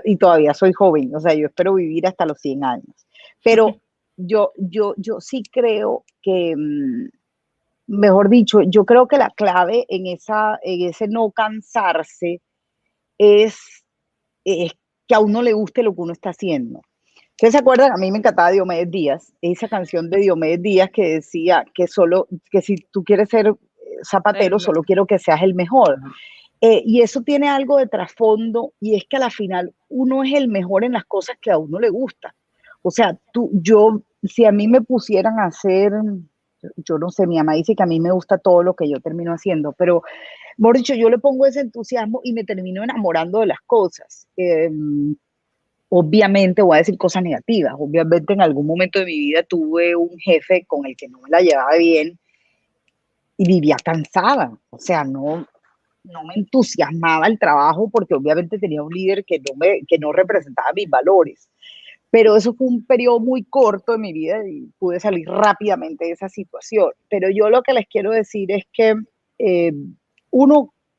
y todavía soy joven, o sea, yo espero vivir hasta los 100 años. Pero yo sí creo que, mejor dicho, yo creo que la clave en ese no cansarse es que a uno le guste lo que uno está haciendo. ¿Ustedes se acuerdan? A mí me encantaba Diomedes Díaz, esa canción de Diomedes Díaz que decía que si tú quieres ser zapatero, solo quiero que seas el mejor. Y eso tiene algo de trasfondo, y es que a la final uno es el mejor en las cosas que a uno le gusta. O sea, si a mí me pusieran a hacer, yo no sé, mi mamá dice que a mí me gusta todo lo que yo termino haciendo, pero, mejor dicho, yo le pongo ese entusiasmo y me termino enamorando de las cosas. Obviamente voy a decir cosas negativas. Obviamente en algún momento de mi vida tuve un jefe con el que no me la llevaba bien y vivía cansada. O sea, no me entusiasmaba el trabajo porque obviamente tenía un líder que no representaba mis valores. Pero eso fue un periodo muy corto de mi vida y pude salir rápidamente de esa situación. Pero yo lo que les quiero decir es que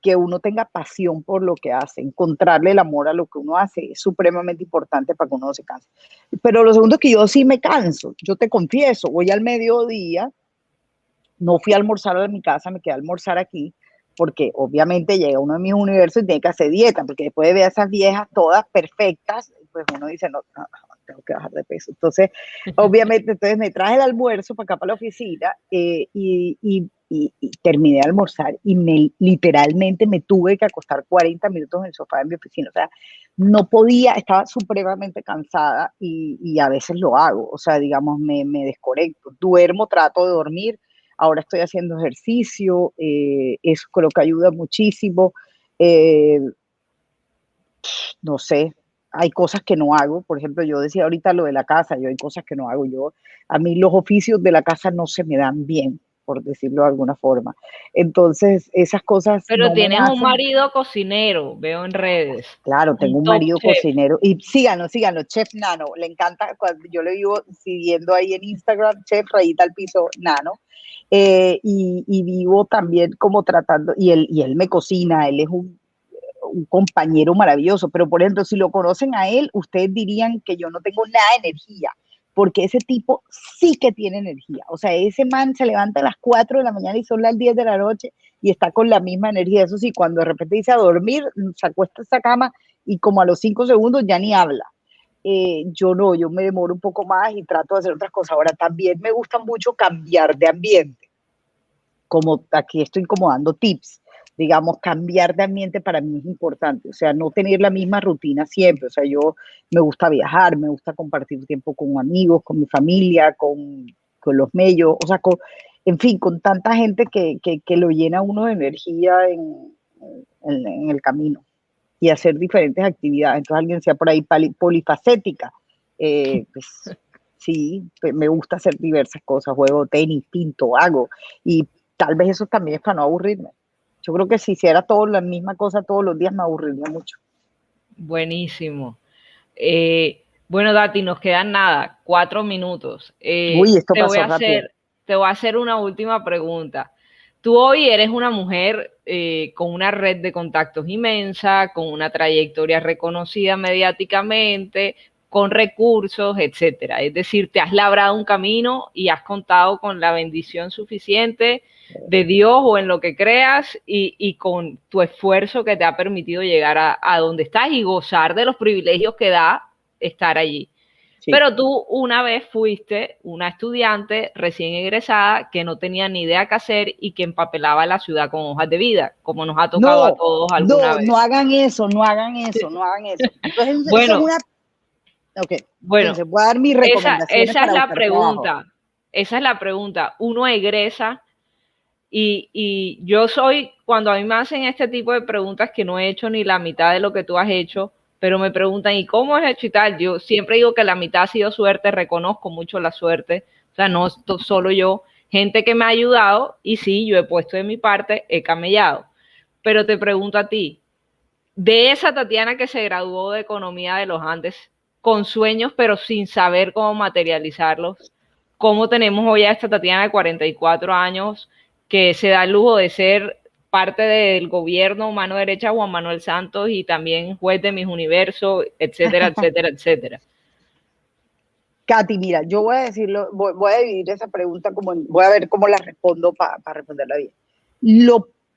que uno tenga pasión por lo que hace, encontrarle el amor a lo que uno hace es supremamente importante para que uno no se canse. Pero lo segundo es que yo sí me canso, yo te confieso, voy al mediodía, no fui a almorzar a mi casa, me quedé a almorzar aquí, porque obviamente llega uno de mis universos y tiene que hacer dieta, porque después de ver a esas viejas todas perfectas, pues uno dice, no, tengo que bajar de peso. Entonces, obviamente, me traje el almuerzo para acá, para la oficina, y y terminé de almorzar y literalmente me tuve que acostar 40 minutos en el sofá de mi oficina. O sea, no podía, estaba supremamente cansada y a veces lo hago. O sea, digamos, me desconecto. Duermo, trato de dormir. Ahora estoy haciendo ejercicio. Eso creo que ayuda muchísimo. Eh, no sé, hay cosas que no hago. Por ejemplo, yo decía ahorita lo de la casa, yo hay cosas que no hago. A mí los oficios de la casa no se me dan bien, por decirlo de alguna forma. Entonces, esas cosas Pero no me tienes un nacen. marido cocinero, veo en redes, Claro, un tengo un top marido chef. cocinero y síganlo, Chef Nano, le encanta, cuando yo le vivo siguiendo ahí en Instagram, Chef Rayita al Piso Nano, y vivo también como tratando, y él me cocina, él es un compañero maravilloso, pero por ejemplo, si lo conocen a él, ustedes dirían que yo no tengo nada de energía, porque ese tipo sí que tiene energía. O sea, ese man se levanta a las 4 de la mañana y son las 10 de la noche y está con la misma energía. Eso sí, cuando de repente dice a dormir, se acuesta en esa cama y como a los 5 segundos ya ni habla. Yo no, yo me demoro un poco más y trato de hacer otras cosas. Ahora, también me gusta mucho cambiar de ambiente, como aquí estoy como dando tips, digamos, cambiar de ambiente para mí es importante, o sea, no tener la misma rutina siempre, o sea, yo me gusta viajar, me gusta compartir tiempo con amigos, con mi familia, con los mellos, o sea, en fin, con tanta gente que lo llena uno de energía en el camino y hacer diferentes actividades. Entonces alguien sea por ahí polifacética, pues sí, pues, me gusta hacer diversas cosas, juego tenis, pinto, hago, y tal vez eso también es para no aburrirme. Yo creo que si hiciera todo la misma cosa todos los días me aburriría mucho. Buenísimo. Bueno, Dati, nos quedan nada, 4 minutos. Uy, esto pasó rápido. Te voy a hacer una última pregunta. Tú hoy eres una mujer con una red de contactos inmensa, con una trayectoria reconocida mediáticamente, con recursos, etcétera. Es decir, te has labrado un camino y has contado con la bendición suficiente de Dios o en lo que creas y con tu esfuerzo que te ha permitido llegar a donde estás y gozar de los privilegios que da estar allí. Sí. Pero tú una vez fuiste una estudiante recién egresada que no tenía ni idea qué hacer y que empapelaba la ciudad con hojas de vida, como nos ha tocado a todos alguna vez. No hagan eso, no hagan eso. Entonces, bueno, eso es una... Okay. Bueno, entonces voy a dar mis recomendaciones. Esa es la pregunta. Trabajo. Esa es la pregunta. Uno egresa y yo soy, cuando a mí me hacen este tipo de preguntas que no he hecho ni la mitad de lo que tú has hecho, pero me preguntan, ¿y cómo es hecho y tal? Yo siempre digo que la mitad ha sido suerte, reconozco mucho la suerte, o sea, no solo yo, gente que me ha ayudado y sí, yo he puesto de mi parte, he camellado. Pero te pregunto a ti, de esa Tatiana que se graduó de Economía de los Andes, con sueños pero sin saber cómo materializarlos, ¿cómo tenemos hoy a esta Tatiana de 44 años que se da el lujo de ser parte del gobierno, mano derecha Juan Manuel Santos y también juez de Miss Universo, etcétera, etcétera, etcétera? Katy, mira, yo voy a decirlo, voy a dividir esa pregunta, voy a ver cómo la respondo para responderla bien.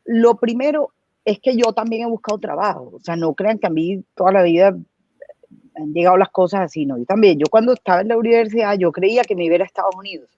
Lo primero es que yo también he buscado trabajo, o sea, no crean que a mí toda la vida han llegado las cosas así, ¿no? Yo también, yo cuando estaba en la universidad, yo creía que me iba a Estados Unidos.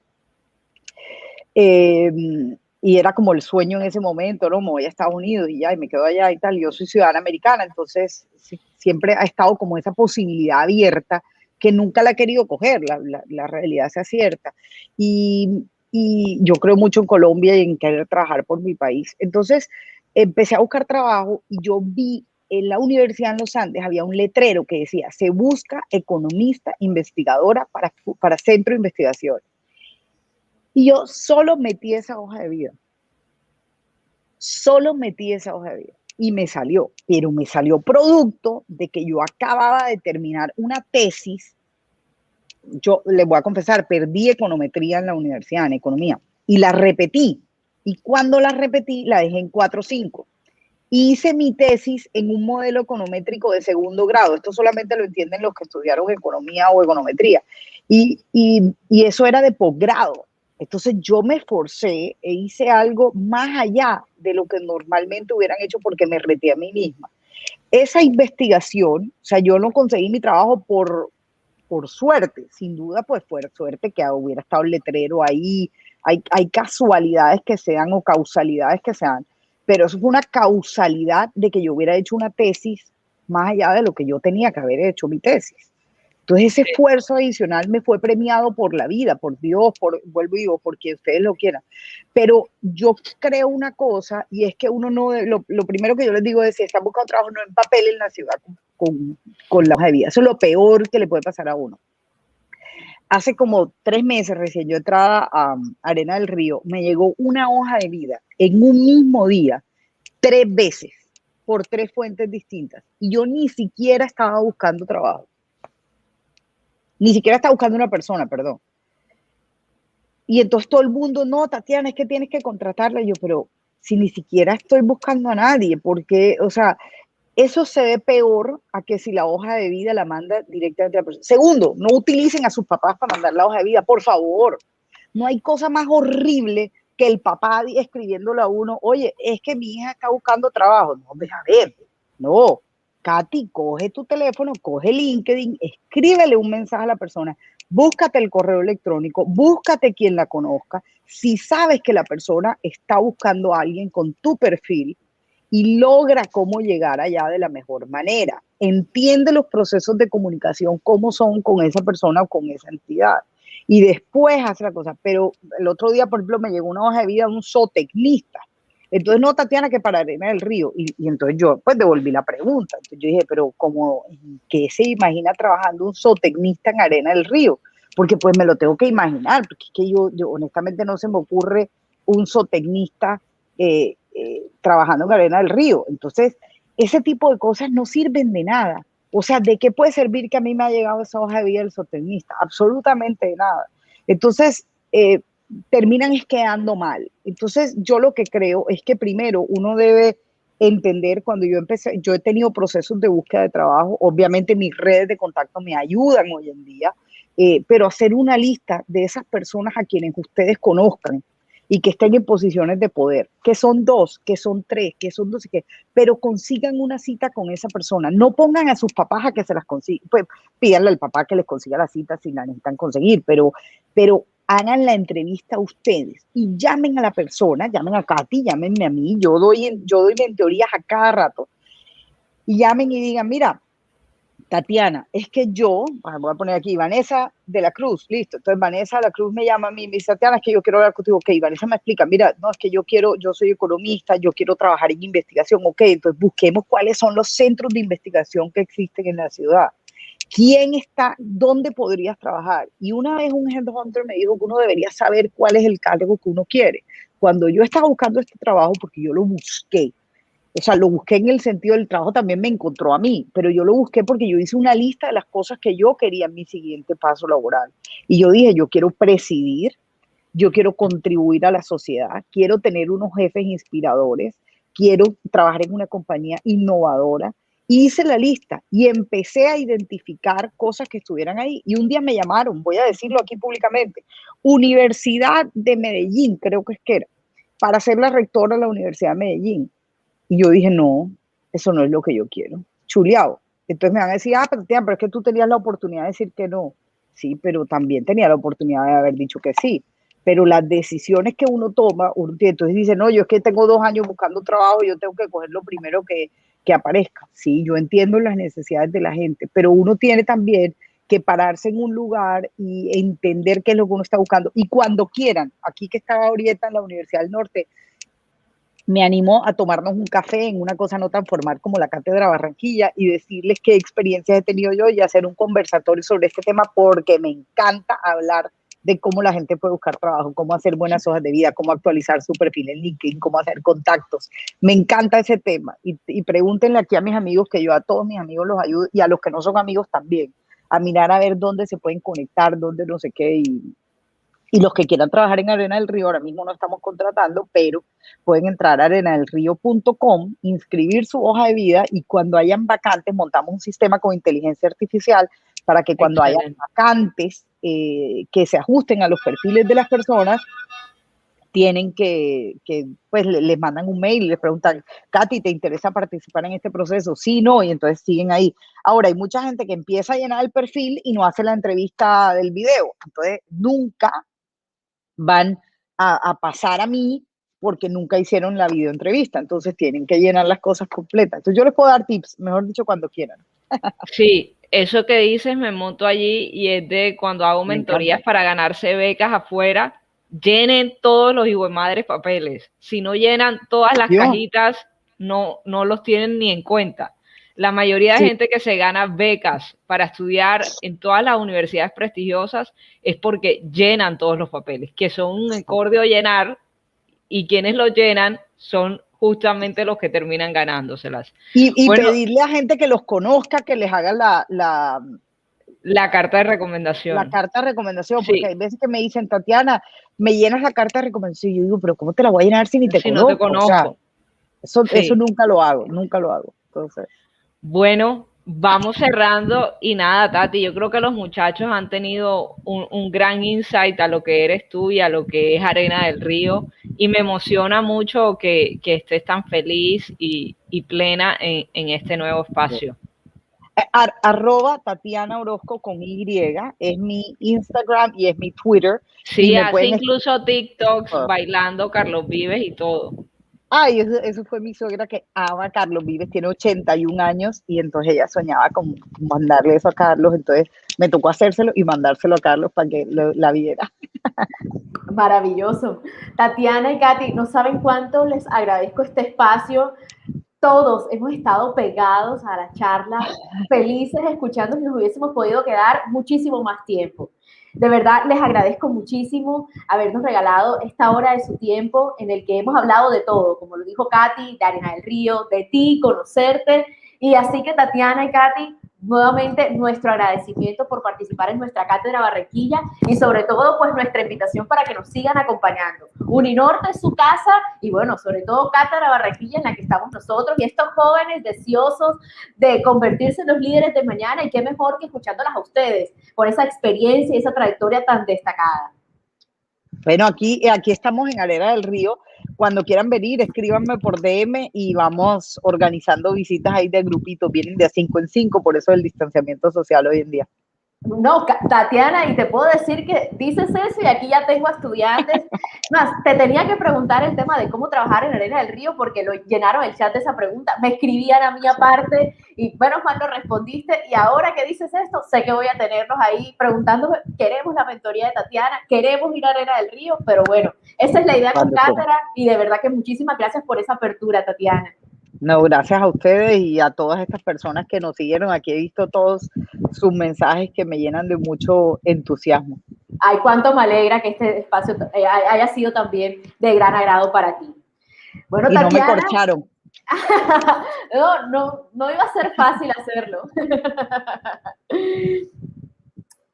Y era como el sueño en ese momento, ¿no? Me voy a Estados Unidos y ya, y me quedo allá y tal. Yo soy ciudadana americana, entonces siempre ha estado como esa posibilidad abierta que nunca la he querido coger, la realidad sea cierta. Y yo creo mucho en Colombia y en querer trabajar por mi país. Entonces empecé a buscar trabajo y yo vi en la Universidad en los Andes, había un letrero que decía, se busca economista investigadora para centro de investigación. Y yo solo metí esa hoja de vida. Y me salió, pero me salió producto de que yo acababa de terminar una tesis. Yo les voy a confesar, perdí econometría en la universidad, en economía, y la repetí. Y cuando la repetí, la dejé en 4.5. Hice mi tesis en un modelo econométrico de segundo grado. Esto solamente lo entienden los que estudiaron economía o econometría. Y eso era de posgrado. Entonces yo me esforcé e hice algo más allá de lo que normalmente hubieran hecho porque me reté a mí misma. Esa investigación, o sea, yo no conseguí mi trabajo por suerte, sin duda pues fue suerte que hubiera estado el letrero ahí Hay casualidades que sean o causalidades que sean, pero eso fue una causalidad de que yo hubiera hecho una tesis más allá de lo que yo tenía que haber hecho mi tesis. Entonces ese esfuerzo adicional me fue premiado por la vida, por Dios, vuelvo y digo, porque ustedes lo quieran. Pero yo creo una cosa, y es que uno no, lo primero que yo les digo es, si están buscando trabajo, no en papel en la ciudad con la hoja de vida. Eso es lo peor que le puede pasar a uno. Hace como 3 meses recién yo entrada a Arena del Río, me llegó una hoja de vida en un mismo día, 3 veces, por 3 fuentes distintas. Y yo ni siquiera estaba buscando trabajo. Ni siquiera estaba buscando una persona, perdón. Y entonces todo el mundo, no, Tatiana, es que tienes que contratarla. Y yo, pero si ni siquiera estoy buscando a nadie, porque, o sea, eso se ve peor a que si la hoja de vida la manda directamente a la persona. Segundo, no utilicen a sus papás para mandar la hoja de vida, por favor. No hay cosa más horrible que el papá escribiéndole a uno, oye, es que mi hija está buscando trabajo. No, a ver, no. Katy, coge tu teléfono, coge LinkedIn, escríbele un mensaje a la persona, búscate el correo electrónico, búscate quien la conozca. Si sabes que la persona está buscando a alguien con tu perfil, y logra cómo llegar allá de la mejor manera. Entiende los procesos de comunicación, cómo son con esa persona o con esa entidad. Y después hace la cosa. Pero el otro día, por ejemplo, me llegó una hoja de vida de un zootecnista. Entonces, no, Tatiana, que para Arena del Río. Y entonces yo, pues, devolví la pregunta. Entonces yo dije, pero ¿cómo, qué se imagina trabajando un zootecnista en Arena del Río? Porque pues me lo tengo que imaginar, porque es que yo honestamente no se me ocurre un zootecnista trabajando en Arena del Río. Entonces, ese tipo de cosas no sirven de nada. O sea, ¿de qué puede servir que a mí me ha llegado esa hoja de vida del zootecnista? Absolutamente de nada. Entonces, terminan quedando mal. Entonces, yo lo que creo es que primero uno debe entender, cuando yo empecé, yo he tenido procesos de búsqueda de trabajo, obviamente mis redes de contacto me ayudan hoy en día, pero hacer una lista de esas personas a quienes ustedes conozcan y que estén en posiciones de poder, que son 2, que son 3, que son 12, pero consigan una cita con esa persona. No pongan a sus papás a que se las consigan, pues pídanle al papá que les consiga la cita si la necesitan conseguir, pero hagan la entrevista ustedes y llamen a la persona, llamen a Katy, llámenme a mí, yo doy mentorías a cada rato, y llamen y digan, mira, Tatiana, es que yo, voy a poner aquí, Vanessa de la Cruz, listo. Entonces Vanessa de la Cruz me llama a mí y me dice, Tatiana, es que yo quiero hablar contigo. Ok, Vanessa me explica, mira, no, es que yo soy economista, yo quiero trabajar en investigación. Ok, entonces busquemos cuáles son los centros de investigación que existen en la ciudad. ¿Quién está? ¿Dónde podrías trabajar? Y una vez un headhunter me dijo que uno debería saber cuál es el cargo que uno quiere. Cuando yo estaba buscando este trabajo, porque yo lo busqué, o sea, lo busqué en el sentido del trabajo, también me encontró a mí, pero yo lo busqué porque yo hice una lista de las cosas que yo quería en mi siguiente paso laboral. Y yo dije, yo quiero presidir, yo quiero contribuir a la sociedad, quiero tener unos jefes inspiradores, quiero trabajar en una compañía innovadora. Hice la lista y empecé a identificar cosas que estuvieran ahí. Y un día me llamaron, voy a decirlo aquí públicamente, Universidad de Medellín, creo que es que era, para ser la rectora de la Universidad de Medellín. Y yo dije, no, eso no es lo que yo quiero. Chuleado. Entonces me van a decir, pero es que tú tenías la oportunidad de decir que no. Sí, pero también tenía la oportunidad de haber dicho que sí. Pero las decisiones que uno toma, entonces dice, no, yo es que tengo 2 años buscando trabajo, yo tengo que coger lo primero que aparezca. Sí, yo entiendo las necesidades de la gente, pero uno tiene también que pararse en un lugar y entender qué es lo que uno está buscando. Y cuando quieran, aquí que estaba ahorita en la Universidad del Norte, me animó a tomarnos un café en una cosa no tan formal como la Cátedra Barranquilla y decirles qué experiencias he tenido yo y hacer un conversatorio sobre este tema, porque me encanta hablar de cómo la gente puede buscar trabajo, cómo hacer buenas hojas de vida, cómo actualizar su perfil en LinkedIn, cómo hacer contactos. Me encanta ese tema y pregúntenle aquí a mis amigos, que yo a todos mis amigos los ayudo, y a los que no son amigos también, a mirar a ver dónde se pueden conectar, dónde no sé qué. Y los que quieran trabajar en Arena del Río, ahora mismo no estamos contratando, pero pueden entrar a arenadelrío.com, inscribir su hoja de vida, y cuando hayan vacantes montamos un sistema con inteligencia artificial para que cuando hayan vacantes que se ajusten a los perfiles de las personas, tienen que pues les mandan un mail y les preguntan, Katy, ¿te interesa participar en este proceso? Sí, no, y entonces siguen ahí. Ahora, hay mucha gente que empieza a llenar el perfil y no hace la entrevista del video, entonces nunca van a pasar a mí porque nunca hicieron la videoentrevista, entonces tienen que llenar las cosas completas. Entonces yo les puedo dar tips, mejor dicho, cuando quieran. Sí, eso que dices me monto allí y es de cuando hago mentorías para ganarse becas afuera, llenen todos los madres papeles. Si no llenan todas las cajitas, no los tienen ni en cuenta. La mayoría de gente que se gana becas para estudiar en todas las universidades prestigiosas es porque llenan todos los papeles, que son un incordio llenar, y quienes lo llenan son justamente los que terminan ganándoselas. Y bueno, pedirle a gente que los conozca, que les haga la carta de recomendación. La carta de recomendación, porque hay veces que me dicen, Tatiana, me llenas la carta de recomendación, y yo digo, pero ¿cómo te la voy a llenar si ni te conozco? No te conozco. O sea, eso nunca lo hago. Entonces, bueno, vamos cerrando y nada, Tati, yo creo que los muchachos han tenido un gran insight a lo que eres tú y a lo que es Arena del Río, y me emociona mucho que estés tan feliz y plena en este nuevo espacio. @ Tatiana Orozco con Y es mi Instagram y es mi Twitter. Sí, hace incluso TikToks bailando Carlos Vives y todo. Ay, eso fue mi suegra, que ama a Carlos Vives, tiene 81 años, y entonces ella soñaba con mandarle eso a Carlos, entonces me tocó hacérselo y mandárselo a Carlos para que la viera. Maravilloso. Tatiana y Katy, no saben cuánto les agradezco este espacio. Todos hemos estado pegados a la charla, felices escuchando, si nos hubiésemos podido quedar muchísimo más tiempo. De verdad, les agradezco muchísimo habernos regalado esta hora de su tiempo en el que hemos hablado de todo, como lo dijo Katy, de Arena del Río, de ti, conocerte. Y así que, Tatiana y Katy, nuevamente nuestro agradecimiento por participar en nuestra Cátedra Barranquilla, y sobre todo, pues, nuestra invitación para que nos sigan acompañando. Uninorte es su casa, y bueno, sobre todo Cátedra Barranquilla, en la que estamos nosotros y estos jóvenes deseosos de convertirse en los líderes de mañana, y qué mejor que escuchándolas a ustedes por esa experiencia y esa trayectoria tan destacada. Bueno, aquí estamos en Arena del Río. Cuando quieran venir, escríbanme por DM y vamos organizando visitas ahí de grupitos. Vienen de 5 en 5, por eso el distanciamiento social hoy en día. No, Tatiana, y te puedo decir que dices eso y aquí ya tengo estudiantes. Más, te tenía que preguntar el tema de cómo trabajar en Arena del Río, porque lo llenaron el chat de esa pregunta. Me escribían a mí aparte y bueno, Juan, lo respondiste. Y ahora que dices esto, sé que voy a tenerlos ahí preguntándome, queremos la mentoría de Tatiana, queremos ir a Arena del Río, pero bueno, esa es la idea con Cátedra, y de verdad que muchísimas gracias por esa apertura, Tatiana. No, gracias a ustedes y a todas estas personas que nos siguieron. Aquí he visto todos sus mensajes que me llenan de mucho entusiasmo. Ay, cuánto me alegra que este espacio haya sido también de gran agrado para ti. Bueno, y Tatiana, no me corcharon. No iba a ser fácil hacerlo.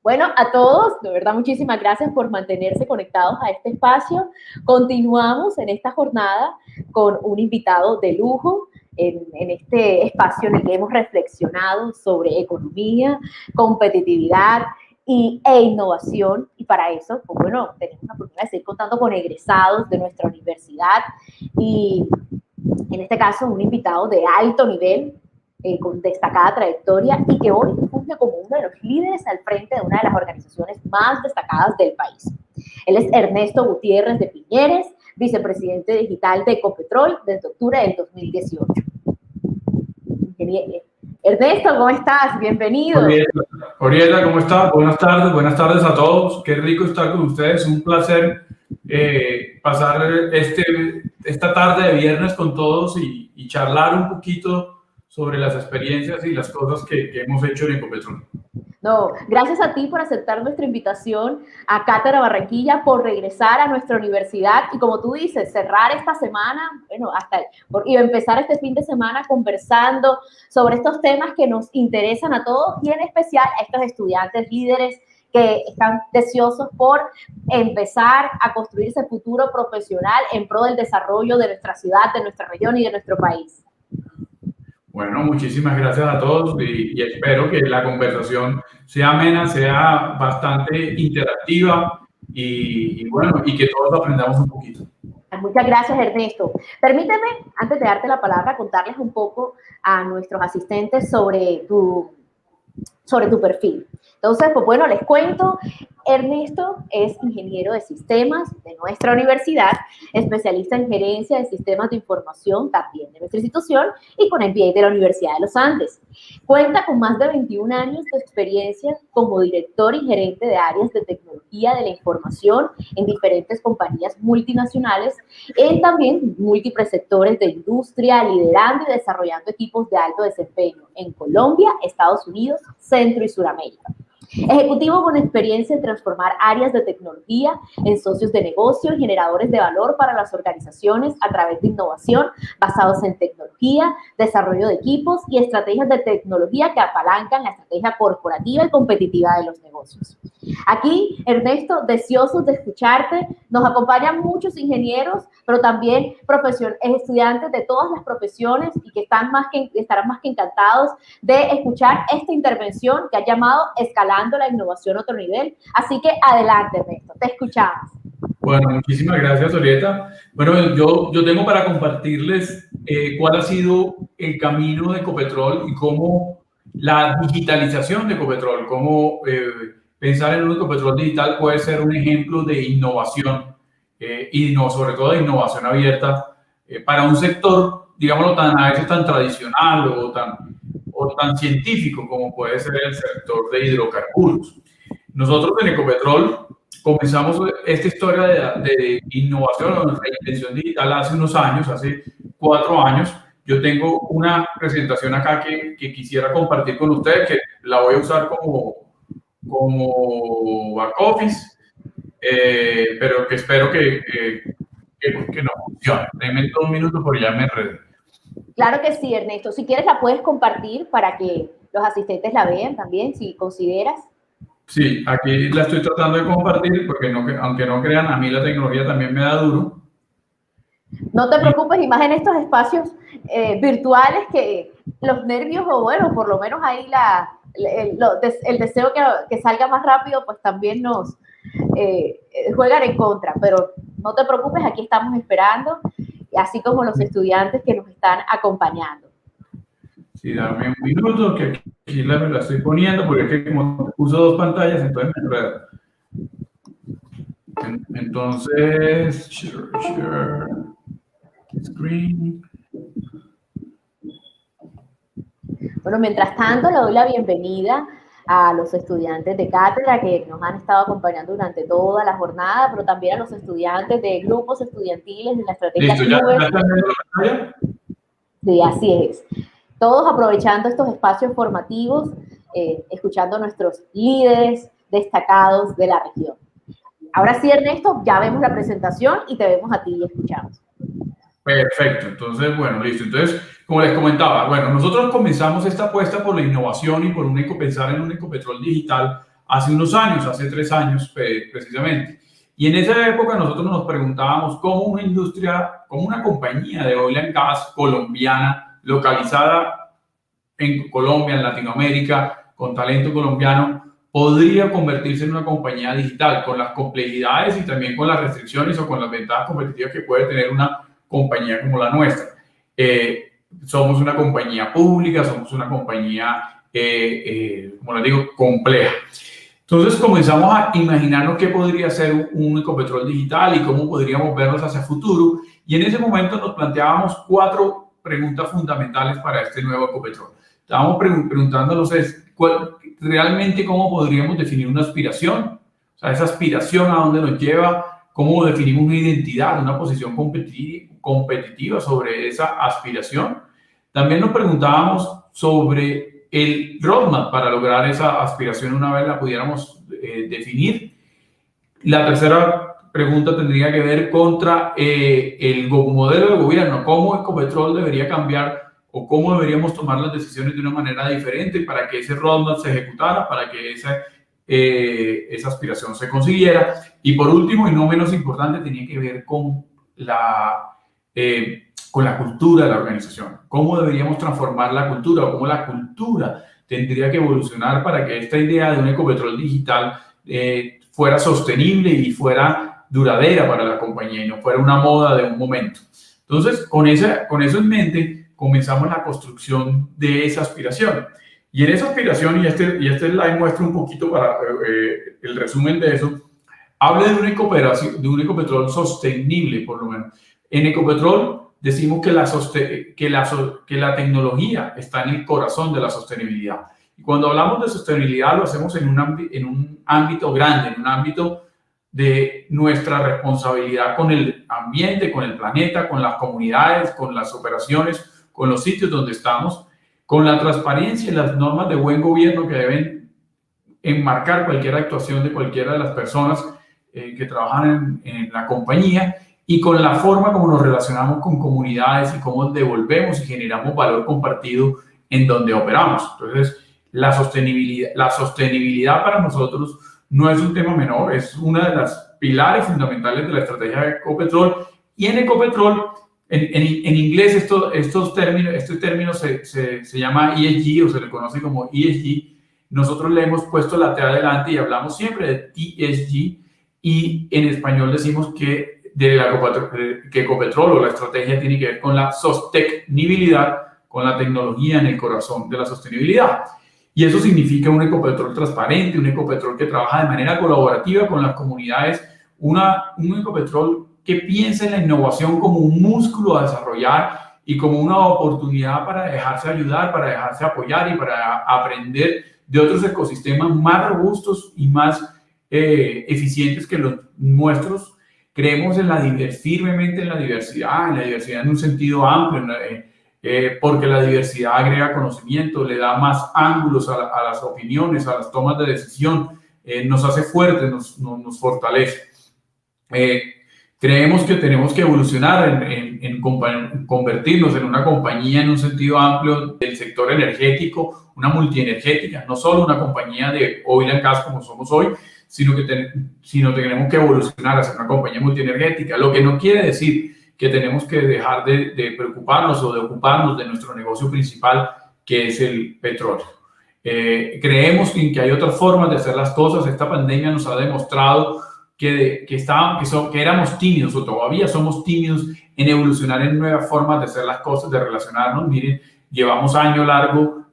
Bueno, a todos, de verdad, muchísimas gracias por mantenerse conectados a este espacio. Continuamos en esta jornada con un invitado de lujo en este espacio en el que hemos reflexionado sobre economía, competitividad e innovación. Y para eso, pues bueno, tenemos la oportunidad de seguir contando con egresados de nuestra universidad, y en este caso un invitado de alto nivel, con destacada trayectoria, y que hoy funge como uno de los líderes al frente de una de las organizaciones más destacadas del país. Él es Ernesto Gutiérrez de Piñeres, vicepresidente digital de Ecopetrol desde octubre del 2018. Ernesto, ¿cómo estás? Bienvenido. Oriela, ¿cómo estás? Buenas tardes a todos. Qué rico estar con ustedes. Un placer pasar esta tarde de viernes con todos y charlar un poquito sobre las experiencias y las cosas que hemos hecho en Ecopetrol. No, gracias a ti por aceptar nuestra invitación a Cátedra Barranquilla, por regresar a nuestra universidad y, como tú dices, cerrar esta semana, bueno, y empezar este fin de semana conversando sobre estos temas que nos interesan a todos, y en especial a estos estudiantes líderes que están deseosos por empezar a construir ese futuro profesional en pro del desarrollo de nuestra ciudad, de nuestra región y de nuestro país. Bueno, muchísimas gracias a todos y espero que la conversación sea amena, sea bastante interactiva y bueno, y que todos aprendamos un poquito. Muchas gracias, Ernesto. Permíteme, antes de darte la palabra, contarles un poco a nuestros asistentes sobre tu perfil. Entonces, pues bueno, les cuento. Ernesto es ingeniero de sistemas de nuestra universidad, especialista en gerencia de sistemas de información también de nuestra institución y con MBA de la Universidad de los Andes. Cuenta con más de 21 años de experiencia como director y gerente de áreas de tecnología de la información en diferentes compañías multinacionales, en también múltiples sectores de industria, liderando y desarrollando equipos de alto desempeño en Colombia, Estados Unidos, Centro y Suramérica. Ejecutivo con experiencia en transformar áreas de tecnología en socios de negocio y generadores de valor para las organizaciones a través de innovación basados en tecnología, desarrollo de equipos y estrategias de tecnología que apalancan la estrategia corporativa y competitiva de los negocios. Aquí, Ernesto, deseosos de escucharte, nos acompañan muchos ingenieros, pero también estudiantes de todas las profesiones y que estarán más que encantados de escuchar esta intervención que ha llamado Escalando la Innovación a Otro Nivel. Así que adelante, Ernesto, te escuchamos. Bueno, muchísimas gracias, Orieta. Bueno, yo tengo para compartirles cuál ha sido el camino de Ecopetrol y cómo la digitalización de Ecopetrol, cómo pensar en un Ecopetrol digital puede ser un ejemplo de innovación y sobre todo de innovación abierta para un sector, digámoslo, a veces tan tradicional o tan científico como puede ser el sector de hidrocarburos. Nosotros en Ecopetrol comenzamos esta historia de innovación o de reinvención digital hace unos años, hace 4 años. Yo tengo una presentación acá que quisiera compartir con ustedes, que la voy a usar como back office, pero que espero que no funcione. Denme 2 minutos porque ya me enredé. Claro que sí, Ernesto. Si quieres la puedes compartir para que los asistentes la vean también, si consideras. Sí, aquí la estoy tratando de compartir porque aunque no crean, a mí la tecnología también me da duro. No te preocupes, y más en estos espacios virtuales que los nervios, o bueno, por lo menos ahí el deseo que salga más rápido, pues también nos juegan en contra. Pero no te preocupes, aquí estamos esperando, así como los estudiantes que nos están acompañando. Sí, dame un minuto, que aquí la estoy poniendo, porque es que como uso 2 pantallas, entonces me enredo. Entonces, share screen. Bueno, mientras tanto, le doy la bienvenida a los estudiantes de cátedra que nos han estado acompañando durante toda la jornada, pero también a los estudiantes de grupos estudiantiles de la estrategia. ¿Listo? ¿Ya están viendo la pantalla? Sí, así es. Todos aprovechando estos espacios formativos, escuchando a nuestros líderes destacados de la región. Ahora sí, Ernesto, ya vemos la presentación y te vemos a ti y escuchamos. Perfecto, entonces, bueno, listo. Entonces, como les comentaba, bueno, nosotros comenzamos esta apuesta por la innovación y por pensar en un Ecopetrol digital hace unos años, hace 3 años precisamente. Y en esa época nosotros nos preguntábamos cómo una industria, cómo una compañía de oil and gas colombiana, localizada en Colombia, en Latinoamérica, con talento colombiano, podría convertirse en una compañía digital, con las complejidades y también con las restricciones o con las ventajas competitivas que puede tener una compañía como la nuestra. Somos una compañía pública, somos una compañía, como les digo, compleja. Entonces comenzamos a imaginarnos qué podría ser un Ecopetrol digital y cómo podríamos vernos hacia el futuro. Y en ese momento nos planteábamos 4 preguntas fundamentales para este nuevo Ecopetrol. Estábamos preguntándonos realmente cómo podríamos definir una aspiración, o sea, esa aspiración a dónde nos lleva, cómo definimos una identidad, una posición competitiva sobre esa aspiración. También nos preguntábamos sobre el roadmap para lograr esa aspiración una vez la pudiéramos definir. La tercera pregunta tendría que ver contra el modelo de gobierno, cómo Ecopetrol debería cambiar o cómo deberíamos tomar las decisiones de una manera diferente para que ese roadmap se ejecutara, para que esa aspiración se consiguiera. Y por último, y no menos importante, tenía que ver con la cultura de la organización. Cómo deberíamos transformar la cultura o cómo la cultura tendría que evolucionar para que esta idea de un Ecopetrol digital fuera sostenible y fuera duradera para la compañía y no fuera una moda de un momento. Entonces, con eso en mente, comenzamos la construcción de esa aspiración. Y en esa aspiración, y este slide muestra un poquito para el resumen de eso, habla de un Ecopetrol sostenible, por lo menos. En Ecopetrol decimos que la tecnología está en el corazón de la sostenibilidad. Y cuando hablamos de sostenibilidad lo hacemos en un ámbito grande, en un ámbito de nuestra responsabilidad con el ambiente, con el planeta, con las comunidades, con las operaciones, con los sitios donde estamos, con la transparencia y las normas de buen gobierno que deben enmarcar cualquier actuación de cualquiera de las personas que trabajan en la compañía, y con la forma como nos relacionamos con comunidades y cómo devolvemos y generamos valor compartido en donde operamos. Entonces, la sostenibilidad para nosotros no es un tema menor, es una de las pilares fundamentales de la estrategia de Ecopetrol. Y en Ecopetrol, en inglés, este término se llama ESG, o se le conoce como ESG. Nosotros le hemos puesto la T adelante y hablamos siempre de TSG, y en español decimos que Ecopetrol, o la estrategia, tiene que ver con la sostenibilidad, con la tecnología en el corazón de la sostenibilidad. Y eso significa un Ecopetrol transparente, un Ecopetrol que trabaja de manera colaborativa con las comunidades, un Ecopetrol que piensa en la innovación como un músculo a desarrollar y como una oportunidad para dejarse ayudar, para dejarse apoyar y para aprender de otros ecosistemas más robustos y más eficientes que los nuestros. Creemos firmemente en la diversidad en un sentido amplio, porque la diversidad agrega conocimiento, le da más ángulos a las opiniones, a las tomas de decisión, nos hace fuertes, nos fortalece. Creemos que tenemos que evolucionar en convertirnos en una compañía en un sentido amplio del sector energético, una multienergética, no solo una compañía de oil and gas como somos hoy, sino que tenemos que evolucionar hacia una compañía multienergética, lo que no quiere decir que tenemos que dejar de preocuparnos o de ocuparnos de nuestro negocio principal, que es el petróleo. Creemos que hay otras formas de hacer las cosas. Esta pandemia nos ha demostrado que éramos tímidos, o todavía somos tímidos en evolucionar en nuevas formas de hacer las cosas, de relacionarnos. Miren, llevamos año largo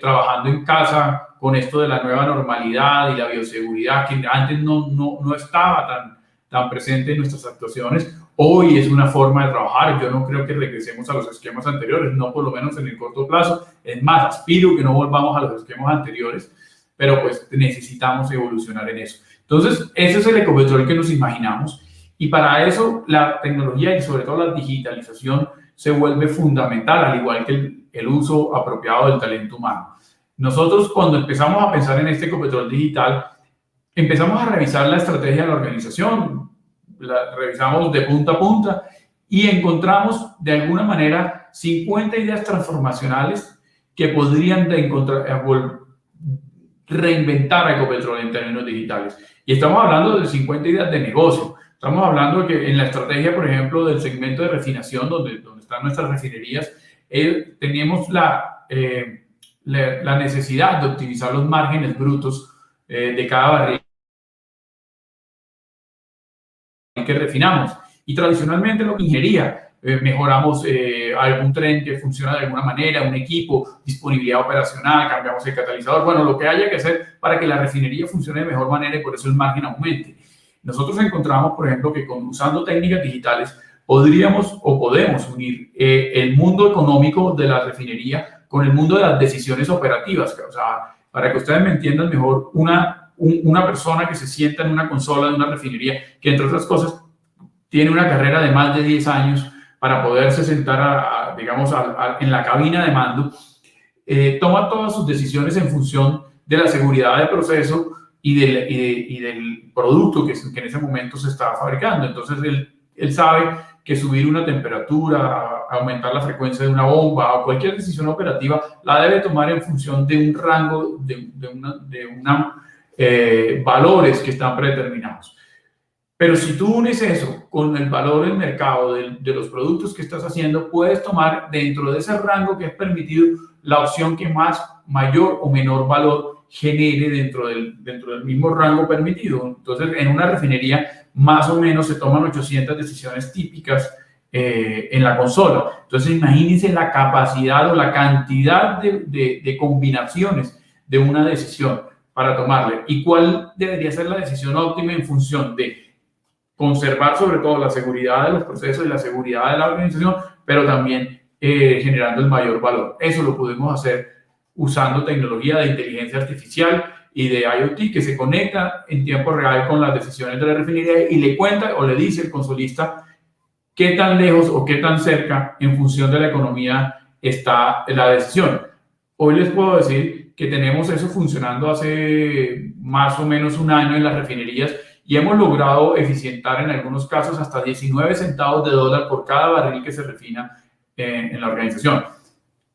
trabajando en casa con esto de la nueva normalidad y la bioseguridad, que antes no estaba tan presente en nuestras actuaciones. Hoy es una forma de trabajar. Yo no creo que regresemos a los esquemas anteriores, no por lo menos en el corto plazo. Es más, aspiro que no volvamos a los esquemas anteriores, pero pues necesitamos evolucionar en eso. Entonces, ese es el Ecopetrol que nos imaginamos, y para eso la tecnología y sobre todo la digitalización se vuelve fundamental, al igual que el uso apropiado del talento humano. Nosotros, cuando empezamos a pensar en este Ecopetrol digital, empezamos a revisar la estrategia de la organización, la revisamos de punta a punta y encontramos de alguna manera 50 ideas transformacionales que podrían reinventar a Ecopetrol en términos digitales. Y estamos hablando de 50 ideas de negocio. Estamos hablando de que en la estrategia, por ejemplo, del segmento de refinación, donde están nuestras refinerías, teníamos la necesidad de optimizar los márgenes brutos de cada barril que refinamos. Y tradicionalmente lo que ingeniería, mejoramos algún tren que funciona de alguna manera, un equipo, disponibilidad operacional, cambiamos el catalizador, bueno, lo que haya que hacer para que la refinería funcione de mejor manera y por eso el margen aumente. Nosotros encontramos, por ejemplo, que usando técnicas digitales podemos unir el mundo económico de la refinería con el mundo de las decisiones operativas. O sea, para que ustedes me entiendan mejor, una persona que se sienta en una consola de una refinería, que entre otras cosas tiene una carrera de más de 10 años para poderse sentar, en la cabina de mando, toma todas sus decisiones en función de la seguridad del proceso y del producto que en ese momento se estaba fabricando. Entonces, él sabe que subir una temperatura, aumentar la frecuencia de una bomba o cualquier decisión operativa la debe tomar en función de un rango, valores que están predeterminados. Pero si tú unes eso con el valor del mercado de los productos que estás haciendo, puedes tomar dentro de ese rango que es permitido la opción que mayor o menor valor genere dentro del mismo rango permitido. Entonces, en una refinería más o menos se toman 800 decisiones típicas en la consola. Entonces imagínense la capacidad o la cantidad de combinaciones de una decisión para tomarle y cuál debería ser la decisión óptima en función de conservar sobre todo la seguridad de los procesos y la seguridad de la organización, pero también generando el mayor valor. Eso lo podemos hacer usando tecnología de inteligencia artificial y de IoT que se conecta en tiempo real con las decisiones de la refinería y le cuenta o le dice el consolista qué tan lejos o qué tan cerca en función de la economía está la decisión. Hoy les puedo decir que tenemos eso funcionando hace más o menos un año en las refinerías y hemos logrado eficientar en algunos casos hasta 19 centavos de dólar por cada barril que se refina en la organización.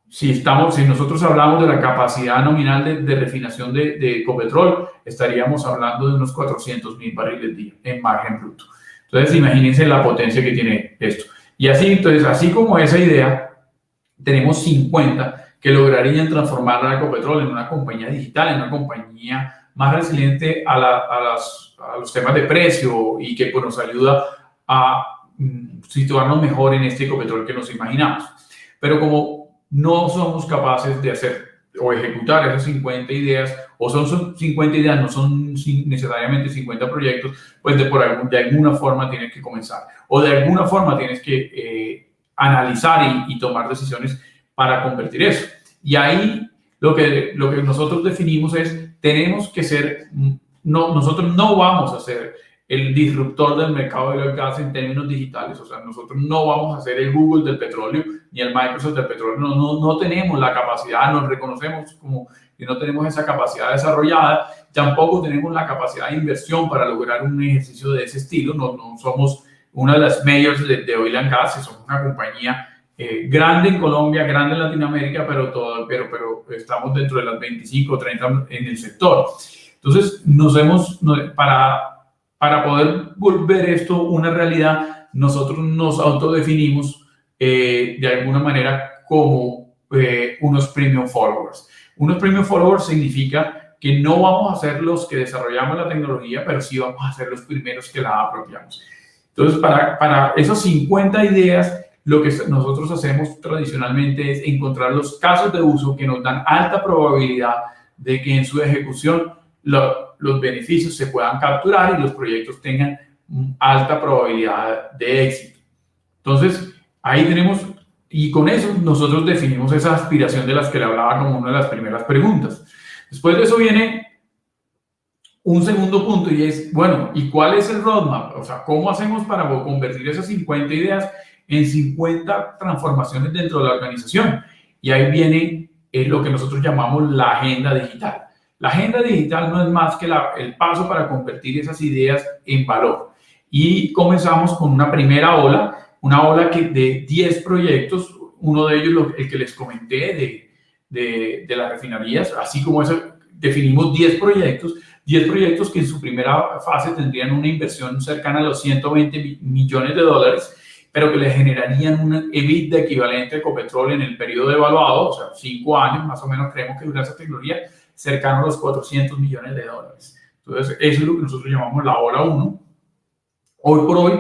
Si nosotros hablamos de la capacidad nominal de refinación de Ecopetrol, estaríamos hablando de unos 400.000 barriles día en margen bruto. Entonces, imagínense la potencia que tiene esto. Y así, entonces, así como esa idea, tenemos 50 que lograrían transformar a Ecopetrol en una compañía digital, en una compañía más resiliente a los temas de precio y que pues, nos ayuda a situarnos mejor en este Ecopetrol que nos imaginamos. Pero como no somos capaces de hacer o ejecutar esas 50 ideas, o son 50 ideas, no son necesariamente 50 proyectos, pues de alguna forma tienes que comenzar, o de alguna forma tienes que analizar y tomar decisiones para convertir eso. Y ahí lo que nosotros definimos es, tenemos que ser, nosotros no vamos a ser el disruptor del mercado del gas en términos digitales. O sea, nosotros no vamos a ser el Google del petróleo ni el Microsoft del petróleo. No tenemos la capacidad, nos reconocemos como que no tenemos esa capacidad desarrollada. Tampoco tenemos la capacidad de inversión para lograr un ejercicio de ese estilo. No somos una de las majors de oil and gas, somos una compañía grande en Colombia, grande en Latinoamérica, pero estamos dentro de las 25 o 30 en el sector. Entonces, para poder volver esto una realidad, nosotros nos autodefinimos de alguna manera como unos premium followers. Unos premium followers significa que no vamos a ser los que desarrollamos la tecnología, pero sí vamos a ser los primeros que la apropiamos. Entonces, para esas 50 ideas, lo que nosotros hacemos tradicionalmente es encontrar los casos de uso que nos dan alta probabilidad de que en su ejecución los beneficios se puedan capturar y los proyectos tengan alta probabilidad de éxito. Entonces, ahí tenemos, y con eso nosotros definimos esa aspiración de las que le hablaba como una de las primeras preguntas. Después de eso viene un segundo punto y es, bueno, ¿y cuál es el roadmap? O sea, ¿cómo hacemos para convertir esas 50 ideas en 50 transformaciones dentro de la organización? Y ahí viene lo que nosotros llamamos la agenda digital. La agenda digital no es más que el paso para convertir esas ideas en valor. Y comenzamos con una primera ola, una ola de 10 proyectos, uno de ellos el que les comenté de las refinerías, así como eso, definimos 10 proyectos que en su primera fase tendrían una inversión cercana a los 120 millones de dólares, pero que le generarían un EBITDA equivalente a Ecopetrol en el periodo evaluado, o sea, 5 años más o menos creemos que dura esa tecnología, cercano a los 400 millones de dólares. Entonces, eso es lo que nosotros llamamos la ola 1. Hoy por hoy,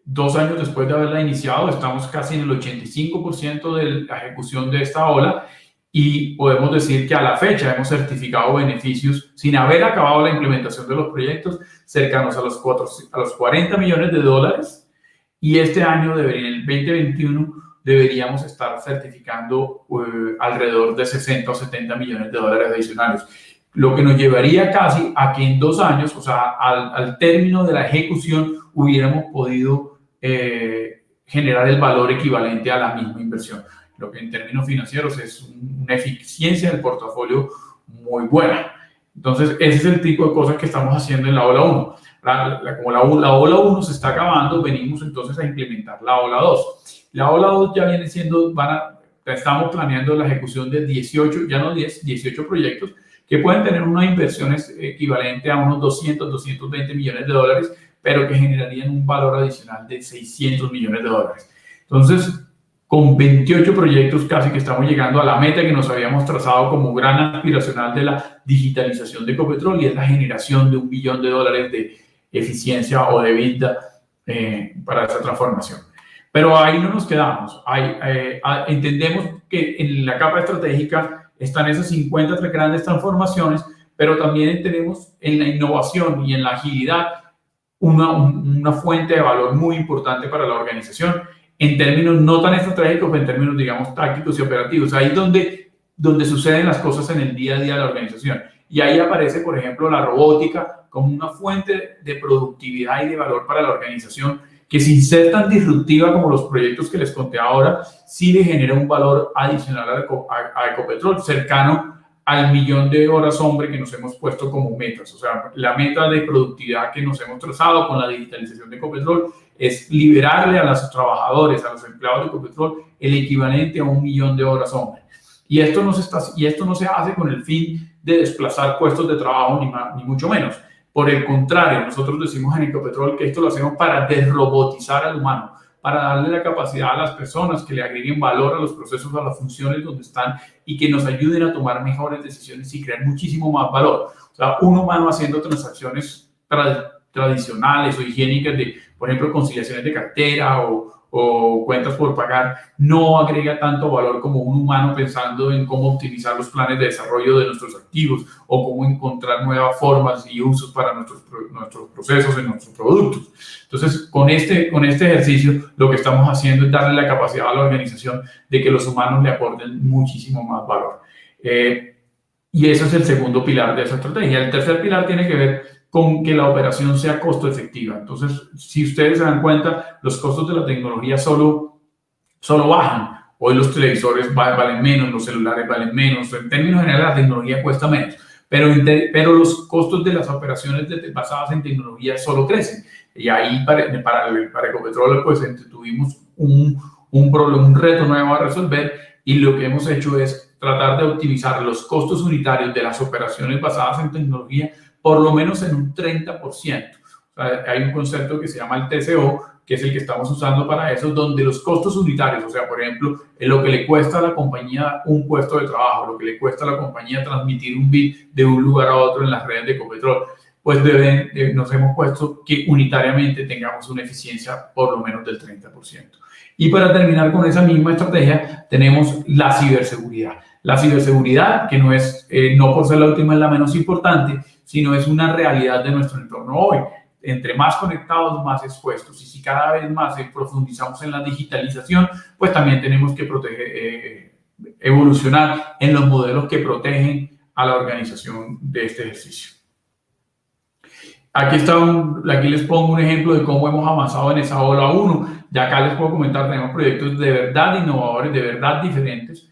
2 años después de haberla iniciado, estamos casi en el 85% de la ejecución de esta ola y podemos decir que a la fecha hemos certificado beneficios sin haber acabado la implementación de los proyectos cercanos a los 40 millones de dólares y este año, en el 2021, deberíamos estar certificando alrededor de 60 o 70 millones de dólares adicionales, lo que nos llevaría casi a que en 2 años, o sea, al término de la ejecución, hubiéramos podido generar el valor equivalente a la misma inversión, lo que en términos financieros es una eficiencia del portafolio muy buena. Entonces, ese es el tipo de cosas que estamos haciendo en la ola 1. Como la ola 1 se está acabando, venimos entonces a implementar la ola 2. La ola 2 ya viene siendo, estamos planeando la ejecución de 18 proyectos que pueden tener unas inversiones equivalente a unos 220 millones de dólares, pero que generarían un valor adicional de 600 millones de dólares. Entonces, con 28 proyectos casi que estamos llegando a la meta que nos habíamos trazado como gran aspiracional de la digitalización de Ecopetrol y es la generación de $1 billón de eficiencia o de EBITDA para esta transformación. Pero ahí no nos quedamos. Entendemos que en la capa estratégica están esas 50 grandes transformaciones, pero también tenemos en la innovación y en la agilidad una fuente de valor muy importante para la organización, en términos no tan estratégicos, pero en términos, digamos, tácticos y operativos. Ahí es donde suceden las cosas en el día a día de la organización. Y ahí aparece, por ejemplo, la robótica como una fuente de productividad y de valor para la organización, que sin ser tan disruptiva como los proyectos que les conté ahora, sí le genera un valor adicional a Ecopetrol, cercano al 1.000.000 de horas hombre que nos hemos puesto como metas. O sea, la meta de productividad que nos hemos trazado con la digitalización de Ecopetrol es liberarle a los trabajadores, a los empleados de Ecopetrol, el equivalente a 1.000.000 de horas hombre. Y esto no se hace con el fin de desplazar puestos de trabajo, ni mucho menos. Por el contrario, nosotros decimos en Ecopetrol que esto lo hacemos para desrobotizar al humano, para darle la capacidad a las personas que le agreguen valor a los procesos, a las funciones donde están y que nos ayuden a tomar mejores decisiones y crear muchísimo más valor. O sea, un humano haciendo transacciones tradicionales o higiénicas de, por ejemplo, conciliaciones de cartera o cuentas por pagar, no agrega tanto valor como un humano pensando en cómo optimizar los planes de desarrollo de nuestros activos o cómo encontrar nuevas formas y usos para nuestros procesos y nuestros productos. Entonces, con este ejercicio, lo que estamos haciendo es darle la capacidad a la organización de que los humanos le aporten muchísimo más valor. Y ese es el segundo pilar de esa estrategia. El tercer pilar tiene que ver con que la operación sea costo efectiva. Entonces, si ustedes se dan cuenta, los costos de la tecnología solo bajan. Hoy los televisores valen menos, los celulares valen menos. En términos generales, la tecnología cuesta menos. Pero los costos de las operaciones basadas en tecnología solo crecen. Y ahí, para Ecopetrol, pues tuvimos un reto nuevo a resolver, y lo que hemos hecho es tratar de optimizar los costos unitarios de las operaciones basadas en tecnología por lo menos en un 30%. O sea, hay un concepto que se llama el TCO, que es el que estamos usando para eso, donde los costos unitarios, o sea, por ejemplo, lo que le cuesta a la compañía un puesto de trabajo, lo que le cuesta a la compañía transmitir un bit de un lugar a otro en las redes de Ecopetrol, pues nos hemos puesto que unitariamente tengamos una eficiencia por lo menos del 30%. Y para terminar con esa misma estrategia, tenemos la ciberseguridad. La ciberseguridad, que no es, no por ser la última, es la menos importante, sino es una realidad de nuestro entorno hoy. Entre más conectados, más expuestos. Y si cada vez más profundizamos en la digitalización, pues también tenemos que evolucionar en los modelos que protegen a la organización de este ejercicio. Aquí les pongo un ejemplo de cómo hemos avanzado en esa ola 1. Ya acá les puedo comentar, tenemos proyectos de verdad innovadores, de verdad diferentes.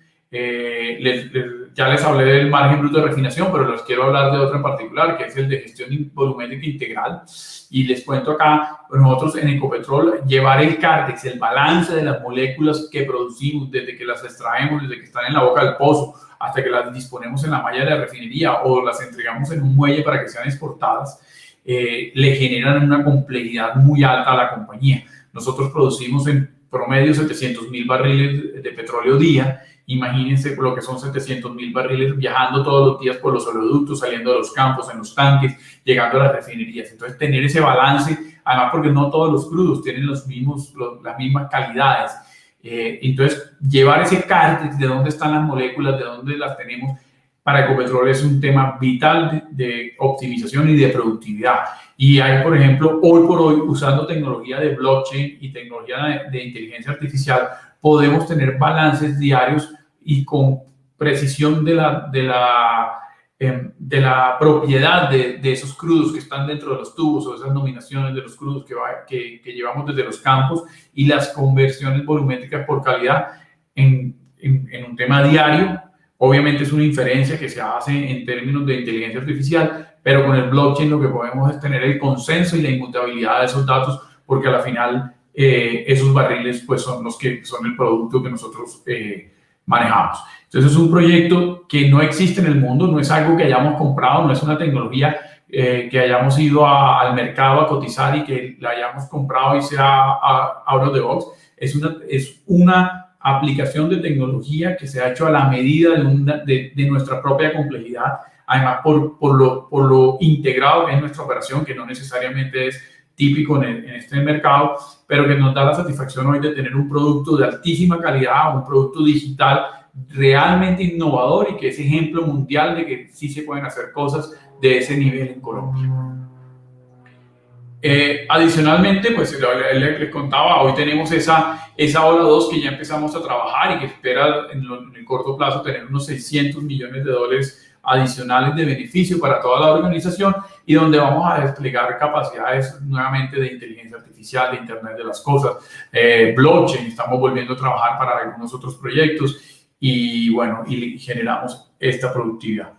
Ya les hablé del margen bruto de refinación, pero les quiero hablar de otro en particular, que es el de gestión volumétrica integral. Y les cuento acá, nosotros en Ecopetrol, llevar el cártex, el balance de las moléculas que producimos, desde que las extraemos, desde que están en la boca del pozo, hasta que las disponemos en la malla de la refinería o las entregamos en un muelle para que sean exportadas, le generan una complejidad muy alta a la compañía. Nosotros producimos en promedio 700.000 barriles de petróleo día. Imagínense lo que son 700.000 barriles viajando todos los días por los oleoductos, saliendo de los campos, en los tanques, llegando a las refinerías. Entonces, tener ese balance, además porque no todos los crudos tienen las mismas calidades. Entonces, llevar ese cártex de dónde están las moléculas, de dónde las tenemos, para Ecopetrol es un tema vital de optimización y de productividad. Y hay, por ejemplo, hoy por hoy, usando tecnología de blockchain y tecnología de inteligencia artificial, podemos tener balances diarios y con precisión de la propiedad de esos crudos que están dentro de los tubos, o esas nominaciones de los crudos que llevamos desde los campos, y las conversiones volumétricas por calidad en un tema diario. Obviamente es una inferencia que se hace en términos de inteligencia artificial, pero con el blockchain lo que podemos es tener el consenso y la inmutabilidad de esos datos, porque a la final esos barriles pues son el producto que nosotros manejamos. Entonces es un proyecto que no existe en el mundo, no es algo que hayamos comprado, no es una tecnología que hayamos ido al mercado a cotizar y que la hayamos comprado y sea out of the box. Es una aplicación de tecnología que se ha hecho a la medida de nuestra propia complejidad, además por lo integrado que es nuestra operación, que no necesariamente es típico en este mercado, pero que nos da la satisfacción hoy de tener un producto de altísima calidad, un producto digital realmente innovador y que es ejemplo mundial de que sí se pueden hacer cosas de ese nivel en Colombia. Adicionalmente, pues les contaba, hoy tenemos esa ola 2 que ya empezamos a trabajar y que espera en el corto plazo tener unos $600 millones adicionales de beneficio para toda la organización y donde vamos a desplegar capacidades nuevamente de inteligencia artificial, de Internet de las cosas, blockchain, estamos volviendo a trabajar para algunos otros proyectos y bueno, y generamos esta productividad.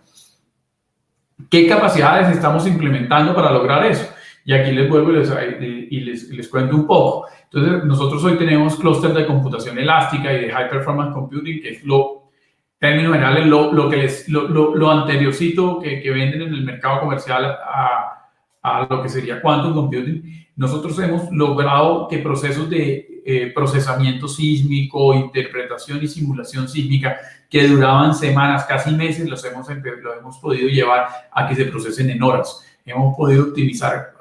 ¿Qué capacidades estamos implementando para lograr eso? Y aquí les vuelvo y les cuento un poco. Entonces, nosotros hoy tenemos clústeres de computación elástica y de high performance computing, que es términos generales, lo anteriorcito que venden en el mercado comercial a lo que sería quantum computing. Nosotros hemos logrado que procesos de procesamiento sísmico, interpretación y simulación sísmica que duraban semanas, casi meses, lo hemos podido llevar a que se procesen en horas. Hemos podido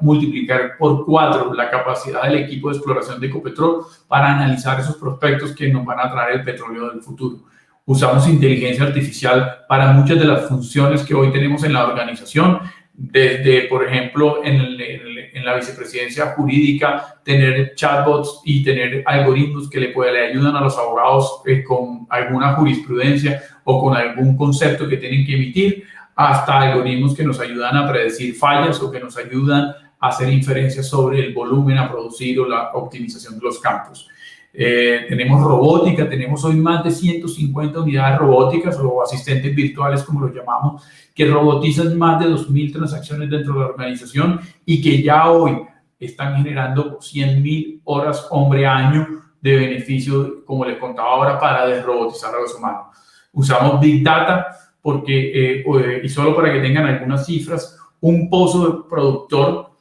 multiplicar por 4 la capacidad del equipo de exploración de Ecopetrol para analizar esos prospectos que nos van a traer el petróleo del futuro. Usamos inteligencia artificial para muchas de las funciones que hoy tenemos en la organización, desde, por ejemplo, en la vicepresidencia jurídica, tener chatbots y tener algoritmos que le ayudan a los abogados con alguna jurisprudencia o con algún concepto que tienen que emitir, hasta algoritmos que nos ayudan a predecir fallas o que nos ayudan a hacer inferencias sobre el volumen a producir o la optimización de los campos. Tenemos robótica, tenemos hoy más de 150 unidades robóticas o asistentes virtuales, como los llamamos, que robotizan más de 2.000 transacciones dentro de la organización y que ya hoy están generando 100.000 horas hombre-año de beneficio, como les contaba ahora, para desrobotizar a los humanos. Usamos Big Data porque, y solo para que tengan algunas cifras, un pozo productor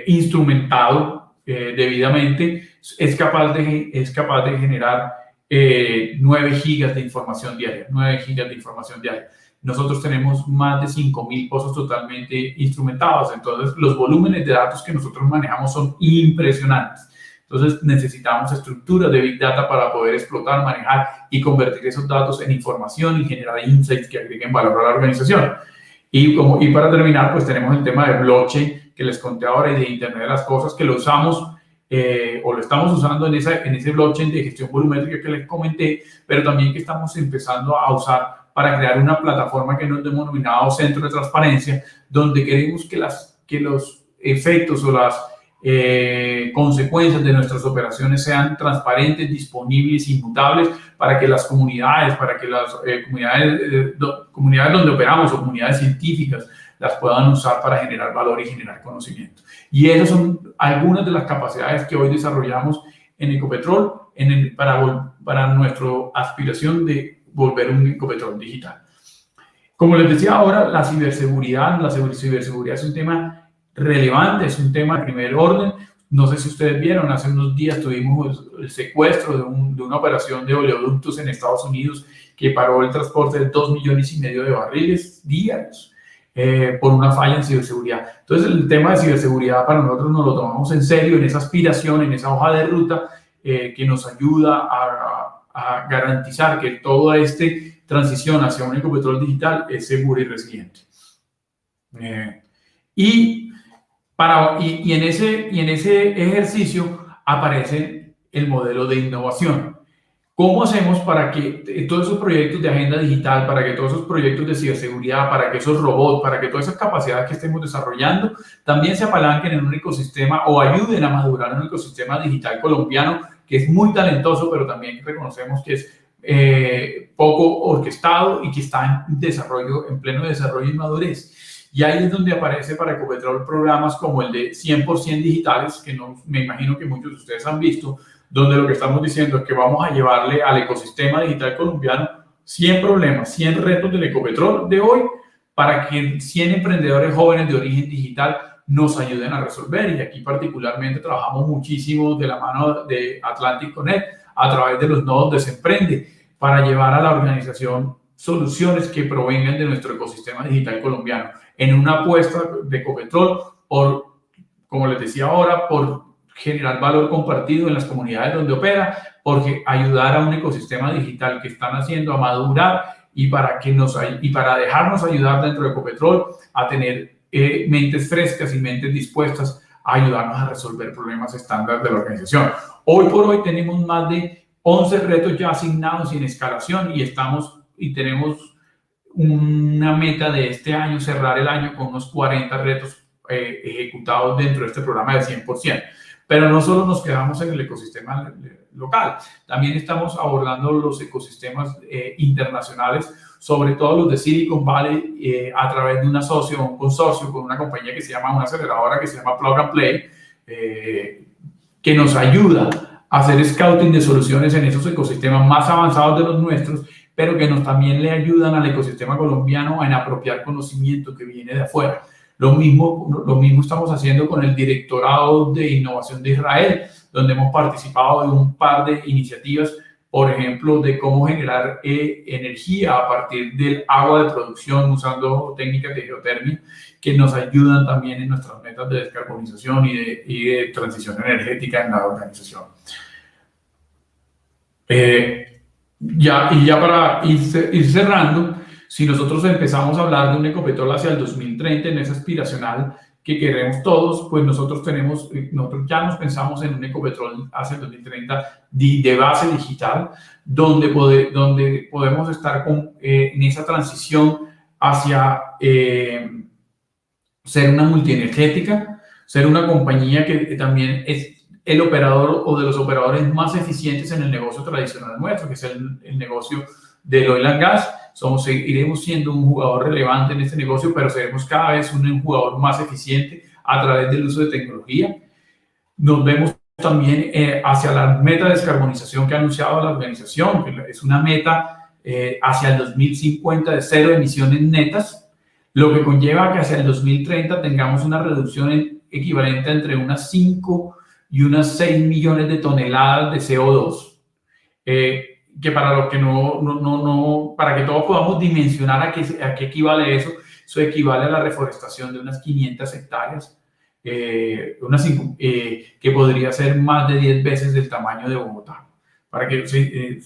instrumentado debidamente es capaz de generar 9 gigas de información diaria, 9 gigas de información diaria. Nosotros tenemos más de 5.000 pozos totalmente instrumentados, entonces los volúmenes de datos que nosotros manejamos son impresionantes. Entonces necesitamos estructuras de Big Data para poder explotar, manejar y convertir esos datos en información y generar insights que agreguen valor a la organización. Y para terminar, pues tenemos el tema de blockchain que les conté ahora y de Internet de las Cosas, que lo usamos o lo estamos usando en ese blockchain de gestión volumétrica que les comenté, pero también que estamos empezando a usar para crear una plataforma que nos hemos denominado Centro de Transparencia, donde queremos que los efectos o las consecuencias de nuestras operaciones sean transparentes, disponibles, inmutables, para que las comunidades, comunidades donde operamos o comunidades científicas las puedan usar para generar valor y generar conocimiento. Y esas son algunas de las capacidades que hoy desarrollamos en Ecopetrol para nuestra aspiración de volver un Ecopetrol digital. Como les decía ahora, la ciberseguridad es un tema relevante, es un tema de primer orden. No sé si ustedes vieron, hace unos días tuvimos el secuestro de una operación de oleoductos en Estados Unidos que paró el transporte de 2,5 millones de barriles diarios por una falla en ciberseguridad. Entonces, el tema de ciberseguridad para nosotros nos lo tomamos en serio, en esa aspiración, en esa hoja de ruta que nos ayuda a garantizar que toda esta transición hacia un Ecopetrol digital es segura y resiliente. Y en ese ejercicio aparece el modelo de innovación. ¿Cómo hacemos para que todos esos proyectos de agenda digital, para que todos esos proyectos de ciberseguridad, para que esos robots, para que todas esas capacidades que estemos desarrollando también se apalanquen en un ecosistema o ayuden a madurar en un ecosistema digital colombiano que es muy talentoso, pero también reconocemos que es poco orquestado y que está en pleno desarrollo y madurez? Y ahí es donde aparece para Ecopetrol programas como el de 100% digitales, que me imagino que muchos de ustedes han visto, donde lo que estamos diciendo es que vamos a llevarle al ecosistema digital colombiano 100 problemas, 100 retos del Ecopetrol de hoy, para que 100 emprendedores jóvenes de origen digital nos ayuden a resolver. Y aquí particularmente trabajamos muchísimo de la mano de Atlantic Connect a través de los nodos de Semprende para llevar a la organización soluciones que provengan de nuestro ecosistema digital colombiano, en una apuesta de Ecopetrol por como les decía ahora, por generar valor compartido en las comunidades donde opera, porque ayudar a un ecosistema digital que están haciendo a madurar y para dejarnos ayudar dentro de Ecopetrol a tener mentes frescas y mentes dispuestas a ayudarnos a resolver problemas estándar de la organización. Hoy por hoy tenemos más de 11 retos ya asignados y en escalación y tenemos una meta de este año, cerrar el año con unos 40 retos ejecutados dentro de este programa de 100%. Pero no solo nos quedamos en el ecosistema local, también estamos abordando los ecosistemas internacionales, sobre todo los de Silicon Valley, a través de un consorcio con una compañía que se llama, una aceleradora que se llama Plug and Play, que nos ayuda a hacer scouting de soluciones en esos ecosistemas más avanzados de los nuestros, pero que también le ayudan al ecosistema colombiano a apropiar conocimiento que viene de afuera. Lo mismo estamos haciendo con el Directorado de Innovación de Israel, donde hemos participado de un par de iniciativas, por ejemplo, de cómo generar energía a partir del agua de producción usando técnicas de geotermia, que nos ayudan también en nuestras metas de descarbonización y de transición energética en la organización. Ya para ir cerrando, si nosotros empezamos a hablar de un Ecopetrol hacia el 2030, en esa aspiracional que queremos todos, pues nosotros ya nos pensamos en un Ecopetrol hacia el 2030 de base digital, donde podemos estar en esa transición hacia ser una multienergética, ser una compañía que también es el operador o de los operadores más eficientes en el negocio tradicional nuestro, que es el negocio del oil and gas. Iremos siendo un jugador relevante en este negocio, pero seremos cada vez un jugador más eficiente a través del uso de tecnología. Nos vemos también hacia la meta de descarbonización que ha anunciado la organización, que es una meta hacia el 2050 de 0 emisiones netas, lo que conlleva que hacia el 2030 tengamos una reducción equivalente entre unas 5 y unas 6 millones de toneladas de CO2. Que para que todos podamos dimensionar a qué equivale eso equivale a la reforestación de unas 500 hectáreas, que podría ser más de 10 veces del tamaño de Bogotá, para que se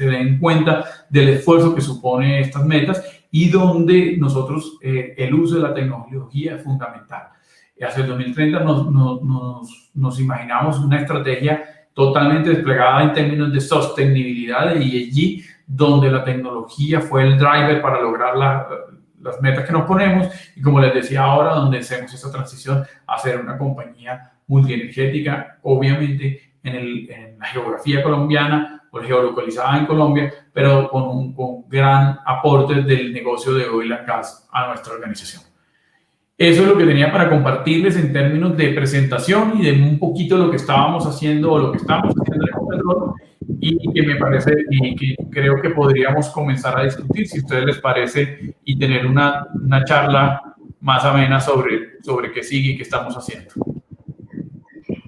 den cuenta del esfuerzo que supone estas metas y donde nosotros el uso de la tecnología es fundamental. Hacia el 2030 nos imaginamos una estrategia totalmente desplegada en términos de sostenibilidad de ESG, donde la tecnología fue el driver para lograr las metas que nos ponemos y, como les decía ahora, donde hacemos esa transición a ser una compañía multienergética, obviamente en la geografía colombiana o geolocalizada en Colombia, pero con gran aporte del negocio de oil and gas a nuestra organización. Eso es lo que tenía para compartirles en términos de presentación y de un poquito lo que estábamos haciendo o lo que estamos haciendo en Ecopetrol, y que me parece y que creo que podríamos comenzar a discutir, si a ustedes les parece, y tener una charla más amena sobre qué sigue y qué estamos haciendo.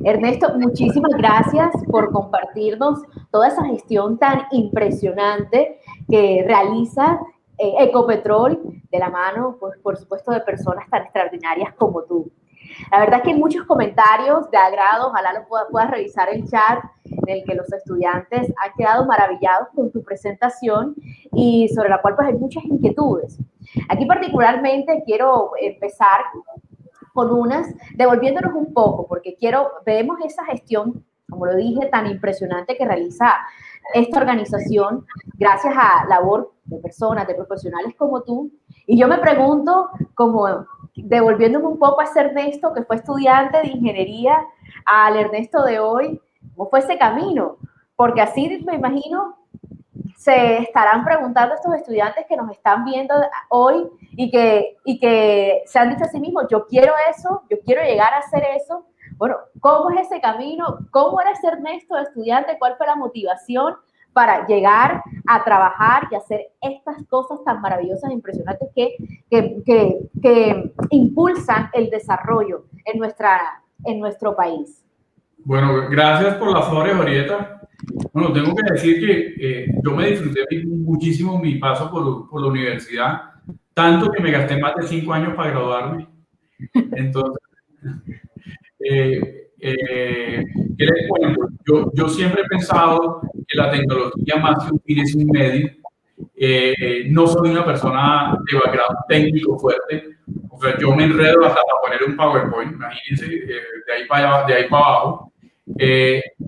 Ernesto, muchísimas gracias por compartirnos toda esa gestión tan impresionante que realiza Ecopetrol, de la mano, pues, por supuesto, de personas tan extraordinarias como tú. La verdad es que hay muchos comentarios de agrado, ojalá lo puedas revisar el chat, en el que los estudiantes han quedado maravillados con tu presentación y sobre la cual pues hay muchas inquietudes. Aquí particularmente quiero empezar con unas, devolviéndonos un poco, porque vemos esa gestión, como lo dije, tan impresionante que realiza esta organización gracias a labor de personas, de profesionales como tú. Y yo me pregunto, como devolviéndome un poco a ese Ernesto que fue estudiante de ingeniería, al Ernesto de hoy, ¿cómo fue ese camino? Porque así me imagino se estarán preguntando estos estudiantes que nos están viendo hoy y que se han dicho a sí mismos, yo quiero eso, yo quiero llegar a hacer eso. Bueno, ¿cómo es ese camino? ¿Cómo era ese Ernesto de estudiante? ¿Cuál fue la motivación para llegar a trabajar y hacer estas cosas tan maravillosas e impresionantes que impulsan el desarrollo en nuestro país? Bueno, gracias por las flores, Orieta. Bueno, tengo que decir que yo me disfruté muchísimo mi paso por la universidad, tanto que me gasté más de 5 años para graduarme. Entonces, ¿qué les cuento? Yo siempre he pensado que la tecnología más que un fin es un medio. No soy una persona de background técnico fuerte, o sea, yo me enredo hasta para poner un PowerPoint, imagínense, de ahí para abajo,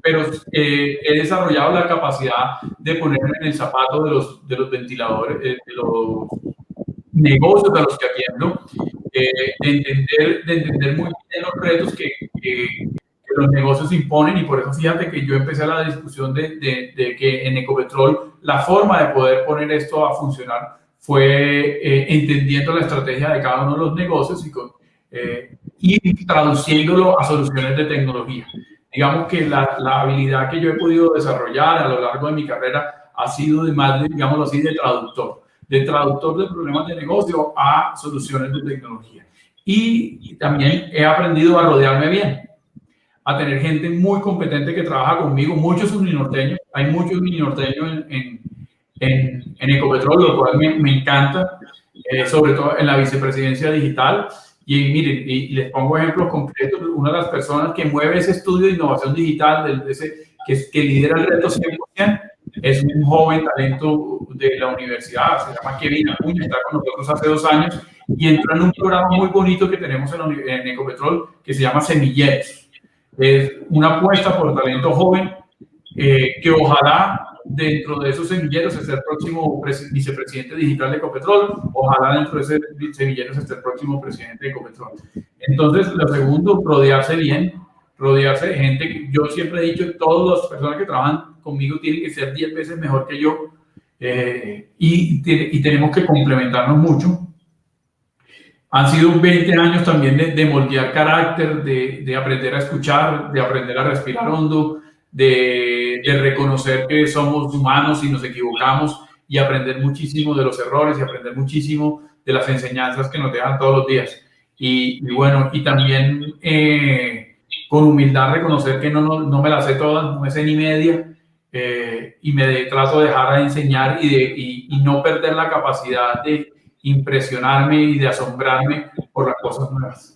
pero he desarrollado la capacidad de ponerme en el zapato de los ventiladores, de los negocios a los que atiendo, de entender muy bien los retos que los negocios imponen, y por eso fíjate que yo empecé la discusión de que en Ecopetrol la forma de poder poner esto a funcionar fue entendiendo la estrategia de cada uno de los negocios y traduciéndolo a soluciones de tecnología. Digamos que la habilidad que yo he podido desarrollar a lo largo de mi carrera ha sido de más, digámoslo así, de traductor de problemas de negocio a soluciones de tecnología. Y también he aprendido a rodearme bien, a tener gente muy competente que trabaja conmigo, muchos uninorteños, hay muchos uninorteños en Ecopetrol, lo cual me encanta, sobre todo en la vicepresidencia digital. Y miren, y les pongo ejemplos concretos, una de las personas que mueve ese estudio de innovación digital, que lidera el reto 100%, es un joven talento de la universidad, se llama Kevin Acuña, está con nosotros hace 2 años y entró en un programa muy bonito que tenemos en Ecopetrol que se llama Semilleros. Es una apuesta por talento joven que ojalá dentro de esos semilleros esté el próximo vicepresidente digital de Ecopetrol, ojalá dentro de esos semilleros esté el próximo presidente de Ecopetrol. Entonces, lo segundo, rodearse bien, rodearse de gente que yo siempre he dicho, todas las personas que trabajan conmigo tienen que ser 10 veces mejor que yo y tenemos que complementarnos mucho. Han sido 20 años también de moldear carácter, de aprender a escuchar, de aprender a respirar hondo, de reconocer que somos humanos y nos equivocamos y aprender muchísimo de los errores y aprender muchísimo de las enseñanzas que nos dejan todos los días. Y bueno, y también con humildad reconocer que no me las sé todas, no me sé ni media, y trato de dejar de enseñar y no perder la capacidad de impresionarme y de asombrarme por las cosas nuevas.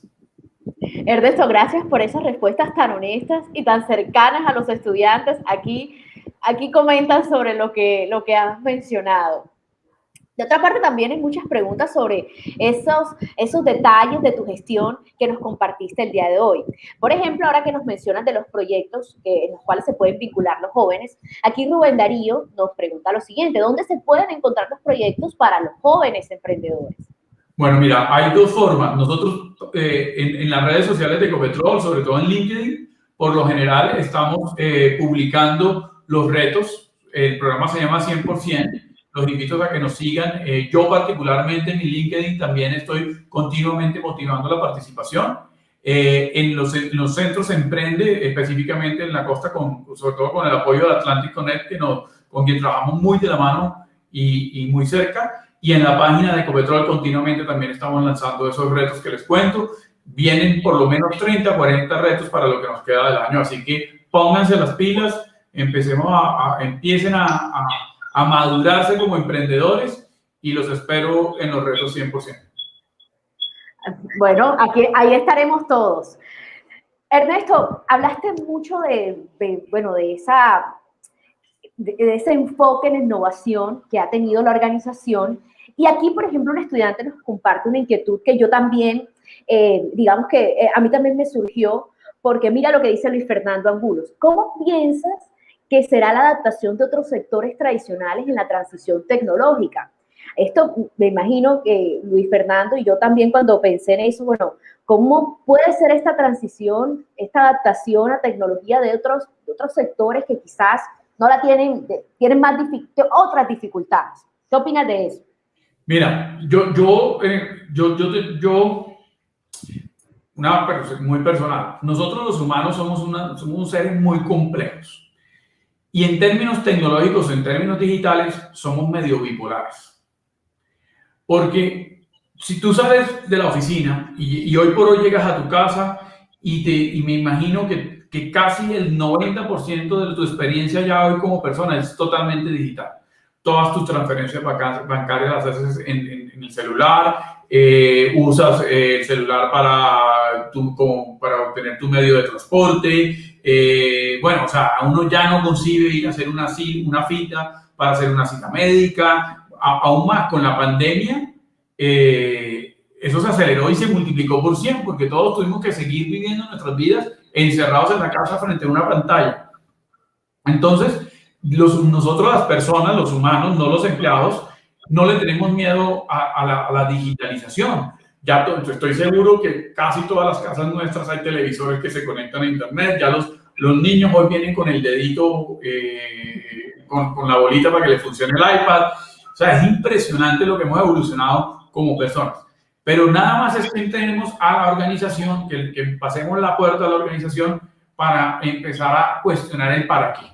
Ernesto, gracias por esas respuestas tan honestas y tan cercanas a los estudiantes. Aquí comentan sobre lo que has mencionado. De otra parte, también hay muchas preguntas sobre esos detalles de tu gestión que nos compartiste el día de hoy. Por ejemplo, ahora que nos mencionas de los proyectos en los cuales se pueden vincular los jóvenes, aquí Rubén Darío nos pregunta lo siguiente: ¿dónde se pueden encontrar los proyectos para los jóvenes emprendedores? Bueno, mira, hay 2 formas. Nosotros en las redes sociales de Ecopetrol, sobre todo en LinkedIn, por lo general estamos publicando los retos. El programa se llama 100%. Los invito a que nos sigan. Yo particularmente en mi LinkedIn también estoy continuamente motivando la participación. En los centros Emprende, específicamente en la costa, sobre todo con el apoyo de Atlantic Connect, con quien trabajamos muy de la mano y muy cerca. Y en la página de Ecopetrol continuamente también estamos lanzando esos retos que les cuento. Vienen por lo menos 30, 40 retos para lo que nos queda del año. Así que pónganse las pilas, empiecen a madurarse como emprendedores y los espero en los retos 100%. Bueno, ahí estaremos todos. Ernesto, hablaste mucho de ese enfoque en innovación que ha tenido la organización. Y aquí, por ejemplo, un estudiante nos comparte una inquietud que yo también, digamos que a mí también me surgió, porque mira lo que dice Luis Fernando Angulos. ¿Cómo piensas que será la adaptación de otros sectores tradicionales en la transición tecnológica? Esto me imagino que Luis Fernando y yo también, cuando pensé en eso, bueno, ¿cómo puede ser esta transición, esta adaptación a tecnología de otros sectores que quizás no la tienen otras dificultades? ¿Qué opinas de eso? Mira, una persona muy personal. Nosotros los humanos somos unos seres muy complejos. Y en términos tecnológicos, en términos digitales, somos medio bipolares. Porque si tú sales de la oficina y hoy por hoy llegas a tu casa y me imagino que casi el 90% de tu experiencia ya hoy como persona es totalmente digital. Todas tus transferencias bancarias las haces en el celular, usas el celular para obtener tu medio de transporte. Bueno, o sea, uno ya no concibe ir a hacer una cita para hacer una cita médica. Aún más con la pandemia, eso se aceleró y se multiplicó por 100, porque todos tuvimos que seguir viviendo nuestras vidas encerrados en la casa frente a una pantalla. Entonces, nosotros las personas, los humanos, no los empleados, no le tenemos miedo a la digitalización. Ya estoy seguro que casi todas las casas nuestras hay televisores que se conectan a internet. Ya los niños hoy vienen con el dedito, con la bolita para que les funcione el iPad. O sea, es impresionante lo que hemos evolucionado como personas. Pero nada más es que entremos a la organización, que pasemos la puerta a la organización para empezar a cuestionar el para qué.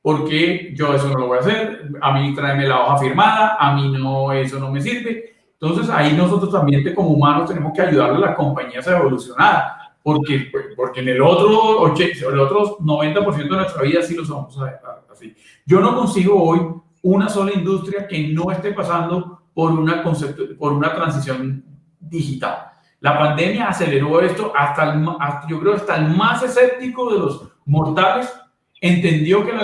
Porque yo eso no lo voy a hacer, a mí tráeme la hoja firmada, a mí no, eso no me sirve. Entonces ahí nosotros también como humanos tenemos que ayudarle a las compañías a evolucionar, porque en el otro 90% de nuestra vida sí lo somos así. Yo no consigo hoy una sola industria que no esté pasando por una transición digital. La pandemia aceleró esto yo creo hasta el más escéptico de los mortales entendió que en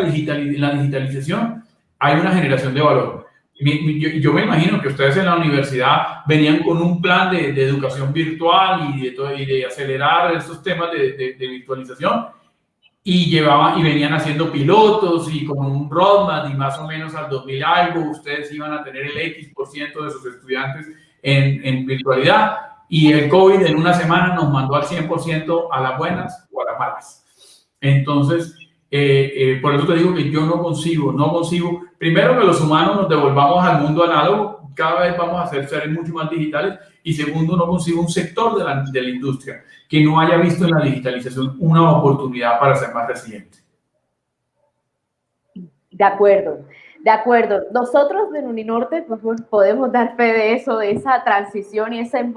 la digitalización hay una generación de valor. Yo me imagino que ustedes en la universidad venían con un plan de educación virtual y de acelerar estos temas de virtualización y venían haciendo pilotos y con un roadmap y más o menos al 2000 algo ustedes iban a tener el X% de sus estudiantes en virtualidad y el COVID en una semana nos mandó al 100% a las buenas o a las malas. Entonces, por eso te digo que yo no consigo, primero que los humanos nos devolvamos al mundo análogo, cada vez vamos a ser seres mucho más digitales, y segundo, no consigo un sector de la industria que no haya visto en la digitalización una oportunidad para ser más resiliente. De acuerdo. Nosotros en Uninorte pues, podemos dar fe de eso, de esa transición y ese,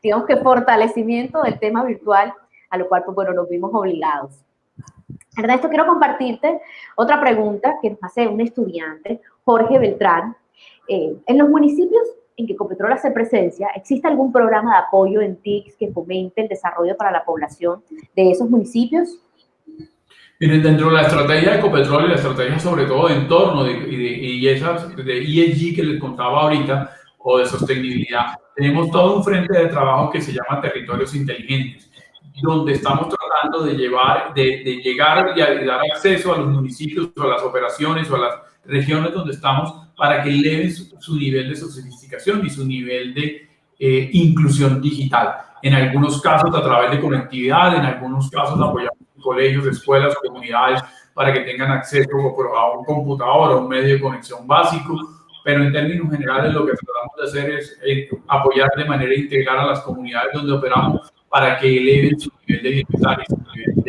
digamos que fortalecimiento del tema virtual, a lo cual pues, bueno, nos vimos obligados. Ernesto, quiero compartirte otra pregunta que nos hace un estudiante, Jorge Beltrán. En los municipios en que Ecopetrol hace presencia, ¿existe algún programa de apoyo en TICs que fomente el desarrollo para la población de esos municipios? Miren, dentro de la estrategia de Ecopetrol y la estrategia sobre todo de entorno y esas de ESG que les contaba ahorita, o de sostenibilidad, tenemos todo un frente de trabajo que se llama Territorios Inteligentes, donde estamos tratando de llegar y dar acceso a los municipios, o a las operaciones, o a las regiones donde estamos, para que eleven su nivel de sofisticación y su nivel de inclusión digital. En algunos casos a través de conectividad, en algunos casos apoyamos colegios, escuelas, comunidades, para que tengan acceso a un computador o un medio de conexión básico, pero en términos generales lo que tratamos de hacer es apoyar de manera integral a las comunidades donde operamos para que eleven su nivel de bienestar y su nivel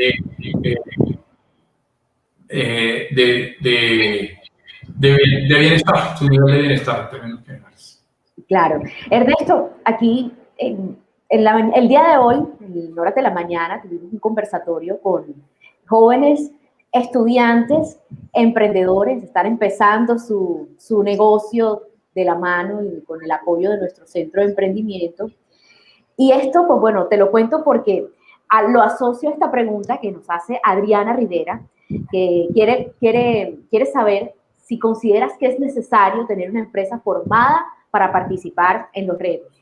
de bienestar, su nivel de bienestar en términos generales. Claro. Ernesto, aquí el día de hoy, en horas de la mañana, tuvimos un conversatorio con jóvenes estudiantes, emprendedores, están empezando su negocio de la mano y con el apoyo de nuestro centro de emprendimiento. Y esto, pues bueno, te lo cuento porque lo asocio a esta pregunta que nos hace Adriana Rivera, que quiere saber si consideras que es necesario tener una empresa formada para participar en los retos.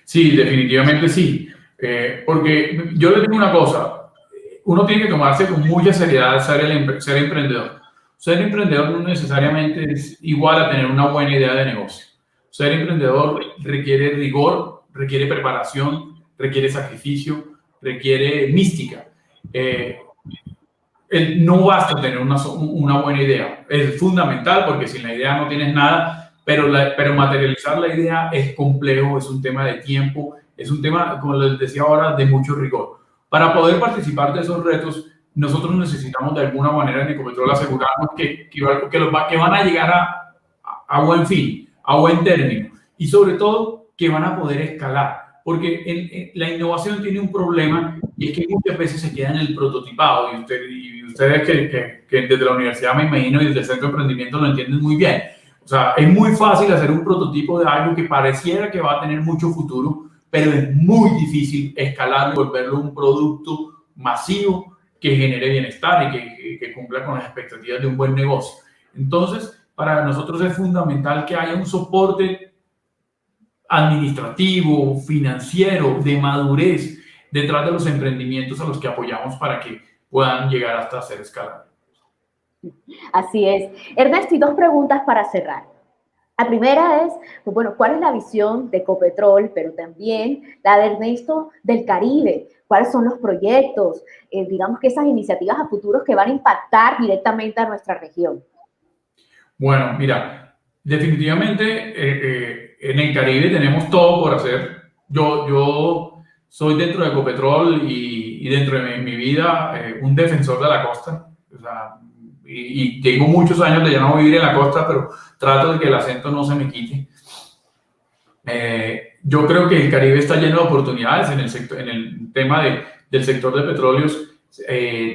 Sí, definitivamente sí. Porque yo le digo una cosa, uno tiene que tomarse con mucha seriedad ser emprendedor. Ser emprendedor no necesariamente es igual a tener una buena idea de negocio. Ser emprendedor requiere rigor, requiere preparación, requiere sacrificio, requiere mística. No basta tener una buena idea. Es fundamental porque sin la idea no tienes nada, pero materializar la idea es complejo, es un tema de tiempo, es un tema, como les decía ahora, de mucho rigor. Para poder participar de esos retos, nosotros necesitamos de alguna manera en Ecopetrol asegurarnos que van a llegar a buen fin, a buen término, y sobre todo que van a poder escalar. Porque la innovación tiene un problema y es que muchas veces se queda en el prototipado y ustedes que desde la universidad me imagino y desde el centro de emprendimiento lo entienden muy bien. O sea, es muy fácil hacer un prototipo de algo que pareciera que va a tener mucho futuro, pero es muy difícil escalarlo y volverlo un producto masivo que genere bienestar y que cumpla con las expectativas de un buen negocio. Entonces, para nosotros es fundamental que haya un soporte administrativo, financiero, de madurez detrás de los emprendimientos a los que apoyamos para que puedan llegar hasta ser escalables. Así es. Ernesto, y dos preguntas para cerrar. La primera es, pues bueno, ¿cuál es la visión de Ecopetrol, pero también la de Ernesto del Caribe? ¿Cuáles son los proyectos, digamos que esas iniciativas a futuros que van a impactar directamente a nuestra región? Bueno, mira, definitivamente en el Caribe tenemos todo por hacer. Yo soy dentro de Ecopetrol y dentro de mi vida un defensor de la costa. O sea, y tengo muchos años de ya no vivir en la costa, pero trato de que el acento no se me quite. Yo creo que el Caribe está lleno de oportunidades en el sector, en el tema del sector de petróleos.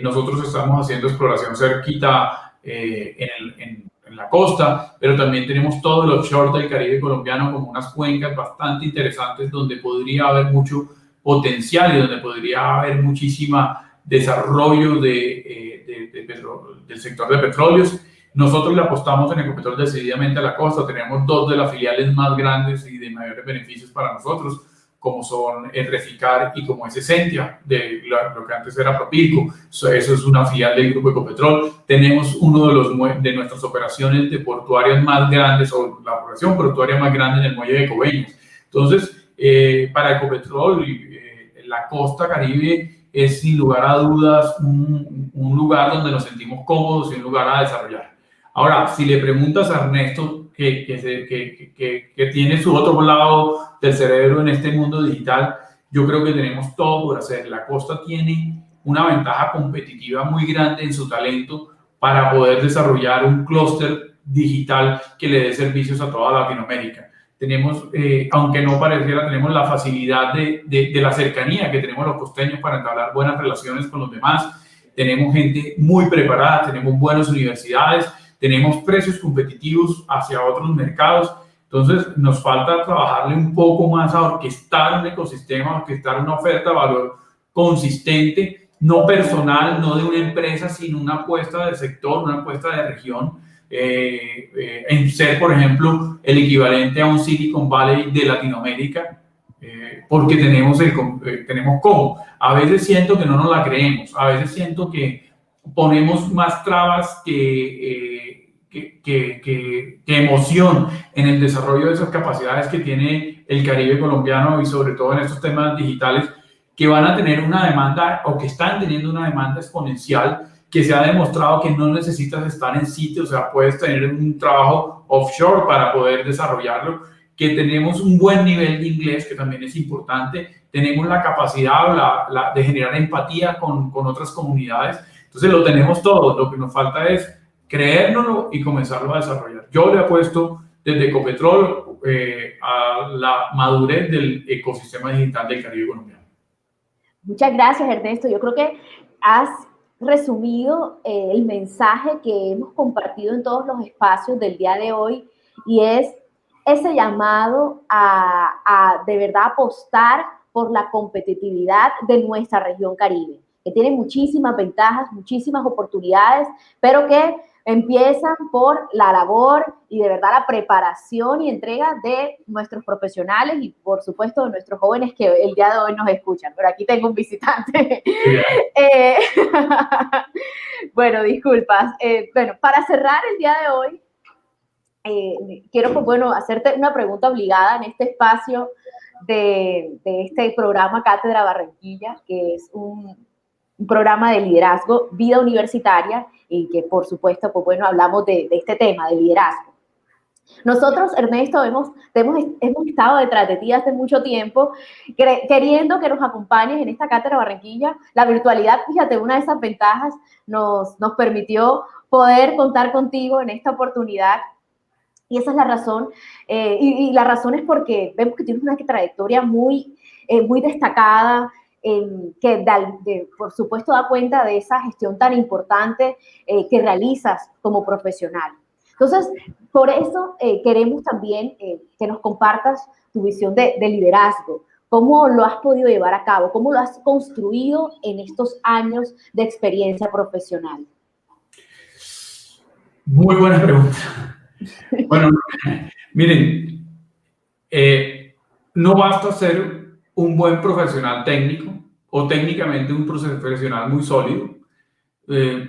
Nosotros estamos haciendo exploración cerquita en la costa, pero también tenemos todo el offshore del Caribe colombiano como unas cuencas bastante interesantes donde podría haber mucho potencial y donde podría haber muchísima desarrollo del sector de petróleos. Nosotros le apostamos en Ecopetrol decididamente a la costa. Tenemos dos de las filiales más grandes y de mayores beneficios para nosotros, como son el Reficar y como es Esentia, de lo que antes era Propilco. Eso es una filial del Grupo Ecopetrol. Tenemos uno de nuestras operaciones de portuarias más grandes, o la operación portuaria más grande en el muelle de Coveñas. Entonces, para Ecopetrol, la costa Caribe es sin lugar a dudas un lugar donde nos sentimos cómodos y un lugar a desarrollar. Ahora, si le preguntas a Ernesto, que tiene su otro lado del cerebro en este mundo digital, yo creo que tenemos todo por hacer. La costa tiene una ventaja competitiva muy grande en su talento para poder desarrollar un clúster digital que le dé servicios a toda Latinoamérica. Tenemos, aunque no pareciera, tenemos la facilidad de la cercanía que tenemos los costeños para entablar buenas relaciones con los demás. Tenemos gente muy preparada, tenemos buenas universidades, tenemos precios competitivos hacia otros mercados. Entonces, nos falta trabajarle un poco más a orquestar un ecosistema, orquestar una oferta de valor consistente, no personal, no de una empresa, sino una apuesta de sector, una apuesta de región. En ser, por ejemplo, el equivalente a un Silicon Valley de Latinoamérica, porque tenemos cómo. A veces siento que no nos la creemos, a veces siento que ponemos más trabas que emoción en el desarrollo de esas capacidades que tiene el Caribe colombiano y sobre todo en estos temas digitales que van a tener una demanda o que están teniendo una demanda exponencial, que se ha demostrado que no necesitas estar en sitio, o sea, puedes tener un trabajo offshore para poder desarrollarlo, que tenemos un buen nivel de inglés, que también es importante, tenemos la capacidad de generar empatía con otras comunidades, entonces lo tenemos todo, lo que nos falta es creérnoslo y comenzarlo a desarrollar. Yo le apuesto desde Ecopetrol a la madurez del ecosistema digital del Caribe colombiano. Muchas gracias, Ernesto. Yo creo que has resumido el mensaje que hemos compartido en todos los espacios del día de hoy, y es ese llamado a de verdad apostar por la competitividad de nuestra región Caribe, que tiene muchísimas ventajas, muchísimas oportunidades, pero que empiezan por la labor y de verdad la preparación y entrega de nuestros profesionales y por supuesto de nuestros jóvenes que el día de hoy nos escuchan. Pero aquí tengo un visitante. Bueno, disculpas. Bueno, para cerrar el día de hoy, quiero pues, bueno, hacerte una pregunta obligada en este espacio de este programa Cátedra Barranquilla, que es un programa de liderazgo, vida universitaria, y que por supuesto, pues bueno, hablamos de este tema, de liderazgo. Nosotros, Ernesto, hemos estado detrás de ti hace mucho tiempo, queriendo que nos acompañes en esta Cátedra Barranquilla. La virtualidad, fíjate, una de esas ventajas nos permitió poder contar contigo en esta oportunidad. Y esa es la razón, y la razón es porque vemos que tienes una trayectoria muy destacada, que por supuesto da cuenta de esa gestión tan importante que realizas como profesional. Entonces, por eso queremos también que nos compartas tu visión de liderazgo. ¿Cómo lo has podido llevar a cabo? ¿Cómo lo has construido en estos años de experiencia profesional? Muy buena pregunta. Bueno, miren, no basta ser un buen profesional técnico o técnicamente un profesional muy sólido.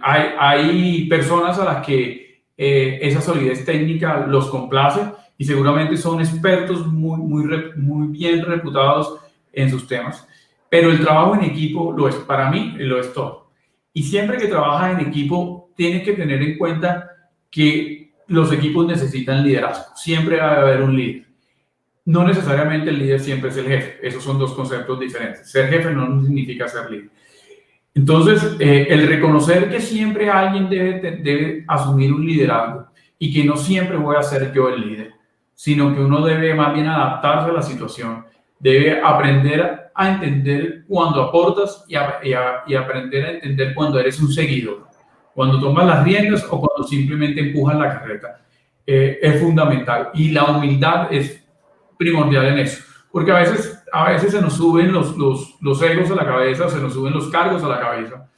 Hay personas a las que esa solidez técnica los complace y seguramente son expertos muy bien reputados en sus temas. Pero el trabajo en equipo lo es, para mí, lo es todo. Y siempre que trabajas en equipo, tienes que tener en cuenta que los equipos necesitan liderazgo. Siempre va a haber un líder. No necesariamente el líder siempre es el jefe. Esos son dos conceptos diferentes. Ser jefe no significa ser líder. Entonces, el reconocer que siempre alguien debe asumir un liderazgo y que no siempre voy a ser yo el líder, sino que uno debe más bien adaptarse a la situación, debe aprender a entender cuando aportas y aprender a entender cuando eres un seguidor, cuando tomas las riendas o cuando simplemente empujas la carreta. Es fundamental y la humildad es primordial en eso, porque a veces se nos suben los egos a la cabeza, se nos suben los cargos a la cabeza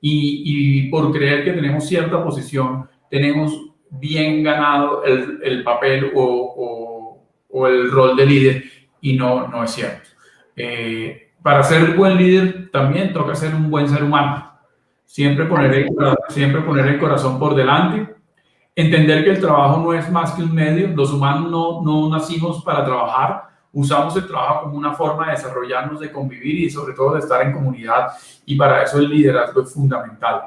y por creer que tenemos cierta posición, tenemos bien ganado el papel o el rol de líder y no es cierto. Para ser un buen líder también toca ser un buen ser humano. Siempre poner el corazón por delante. Entender que el trabajo no es más que un medio. Los humanos no nacimos para trabajar. Usamos el trabajo como una forma de desarrollarnos, de convivir y sobre todo de estar en comunidad. Y para eso el liderazgo es fundamental.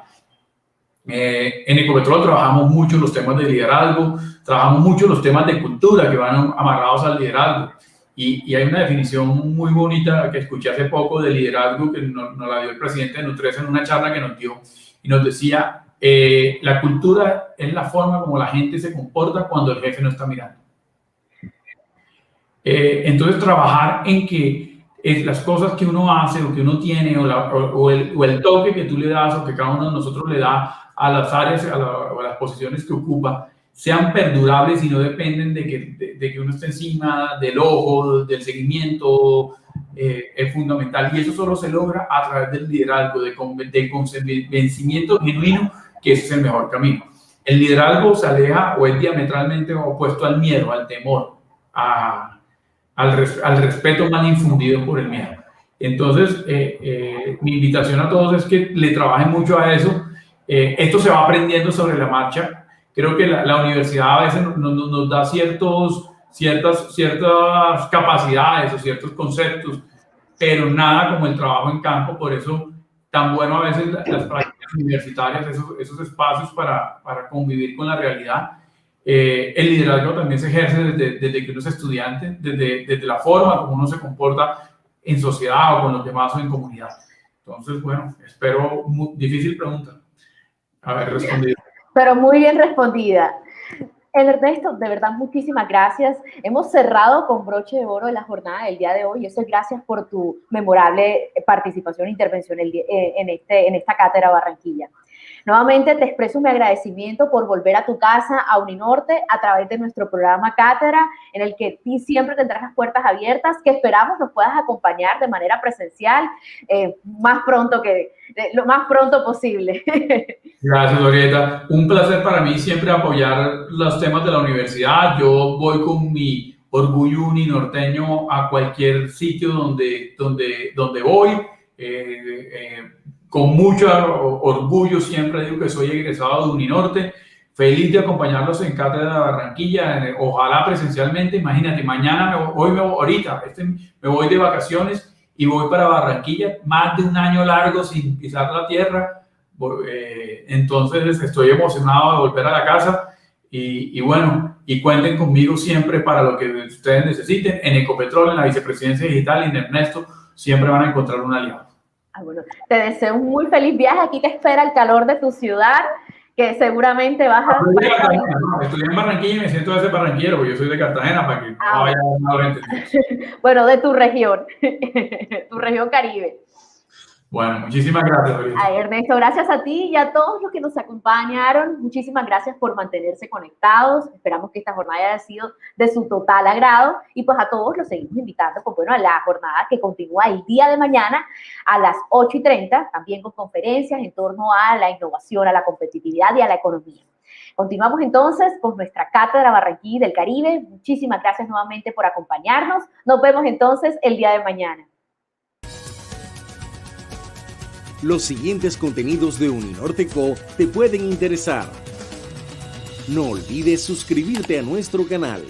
En Ecopetrol trabajamos mucho los temas de liderazgo, trabajamos mucho los temas de cultura que van amarrados al liderazgo. Y hay una definición muy bonita que escuché hace poco de liderazgo que nos la dio el presidente de Nutresa en una charla que nos dio y nos decía, la cultura es la forma como la gente se comporta cuando el jefe no está mirando. Entonces trabajar en que las cosas que uno hace o que uno tiene o el toque que tú le das o que cada uno de nosotros le da a las áreas o a las posiciones que ocupa sean perdurables y no dependen de que uno esté encima del ojo, del seguimiento, es fundamental. Y eso solo se logra a través del liderazgo, del convencimiento genuino, que ese es el mejor camino. El liderazgo se aleja o es diametralmente opuesto al miedo, al temor, al respeto mal infundido por el miedo. Entonces, mi invitación a todos es que le trabajen mucho a eso. Esto se va aprendiendo sobre la marcha. Creo que la universidad a veces nos da ciertas capacidades o ciertos conceptos, pero nada como el trabajo en campo. Por eso, tan bueno a veces las prácticas universitarias, esos espacios para convivir con la realidad. El liderazgo también se ejerce desde que uno es estudiante, desde la forma como uno se comporta en sociedad o con los demás o en comunidad. Entonces, bueno, espero, difícil pregunta, haber respondido. Pero muy bien respondida. Ernesto, de verdad, muchísimas gracias. Hemos cerrado con broche de oro la jornada del día de hoy. Eso es gracias por tu memorable participación e intervención en esta cátedra Barranquilla. Nuevamente te expreso mi agradecimiento por volver a tu casa, a Uninorte, a través de nuestro programa Cátedra, en el que siempre tendrás las puertas abiertas, que esperamos nos puedas acompañar de manera presencial lo más pronto posible. Gracias, Glorieta. Un placer para mí siempre apoyar los temas de la universidad. Yo voy con mi orgullo uninorteño a cualquier sitio donde voy. Con mucho orgullo siempre digo que soy egresado de Uninorte. Feliz de acompañarlos en Cátedra Barranquilla. Ojalá presencialmente. Imagínate, mañana me voy de vacaciones y voy para Barranquilla. Más de un año largo sin pisar la tierra. Entonces estoy emocionado de volver a la casa y bueno, y cuenten conmigo siempre para lo que ustedes necesiten. En Ecopetrol, en la Vicepresidencia Digital y en Ernesto siempre van a encontrar un aliado. Bueno, te deseo un muy feliz viaje. Aquí te espera el calor de tu ciudad, que seguramente vas a... Estudié en Barranquilla y me siento de ese barranquillero, porque yo soy de Cartagena, para que no vaya a entendido. Bueno, de tu región, tu región Caribe. Bueno, muchísimas gracias, Orieta. Ay, Ernesto, gracias a ti y a todos los que nos acompañaron. Muchísimas gracias por mantenerse conectados. Esperamos que esta jornada haya sido de su total agrado. Y pues a todos los seguimos invitando pues, bueno, a la jornada que continúa el día de mañana a las 8:30, también con conferencias en torno a la innovación, a la competitividad y a la economía. Continuamos entonces con nuestra Cátedra Barranquilla del Caribe. Muchísimas gracias nuevamente por acompañarnos. Nos vemos entonces el día de mañana. Los siguientes contenidos de Uninorteco te pueden interesar. No olvides suscribirte a nuestro canal.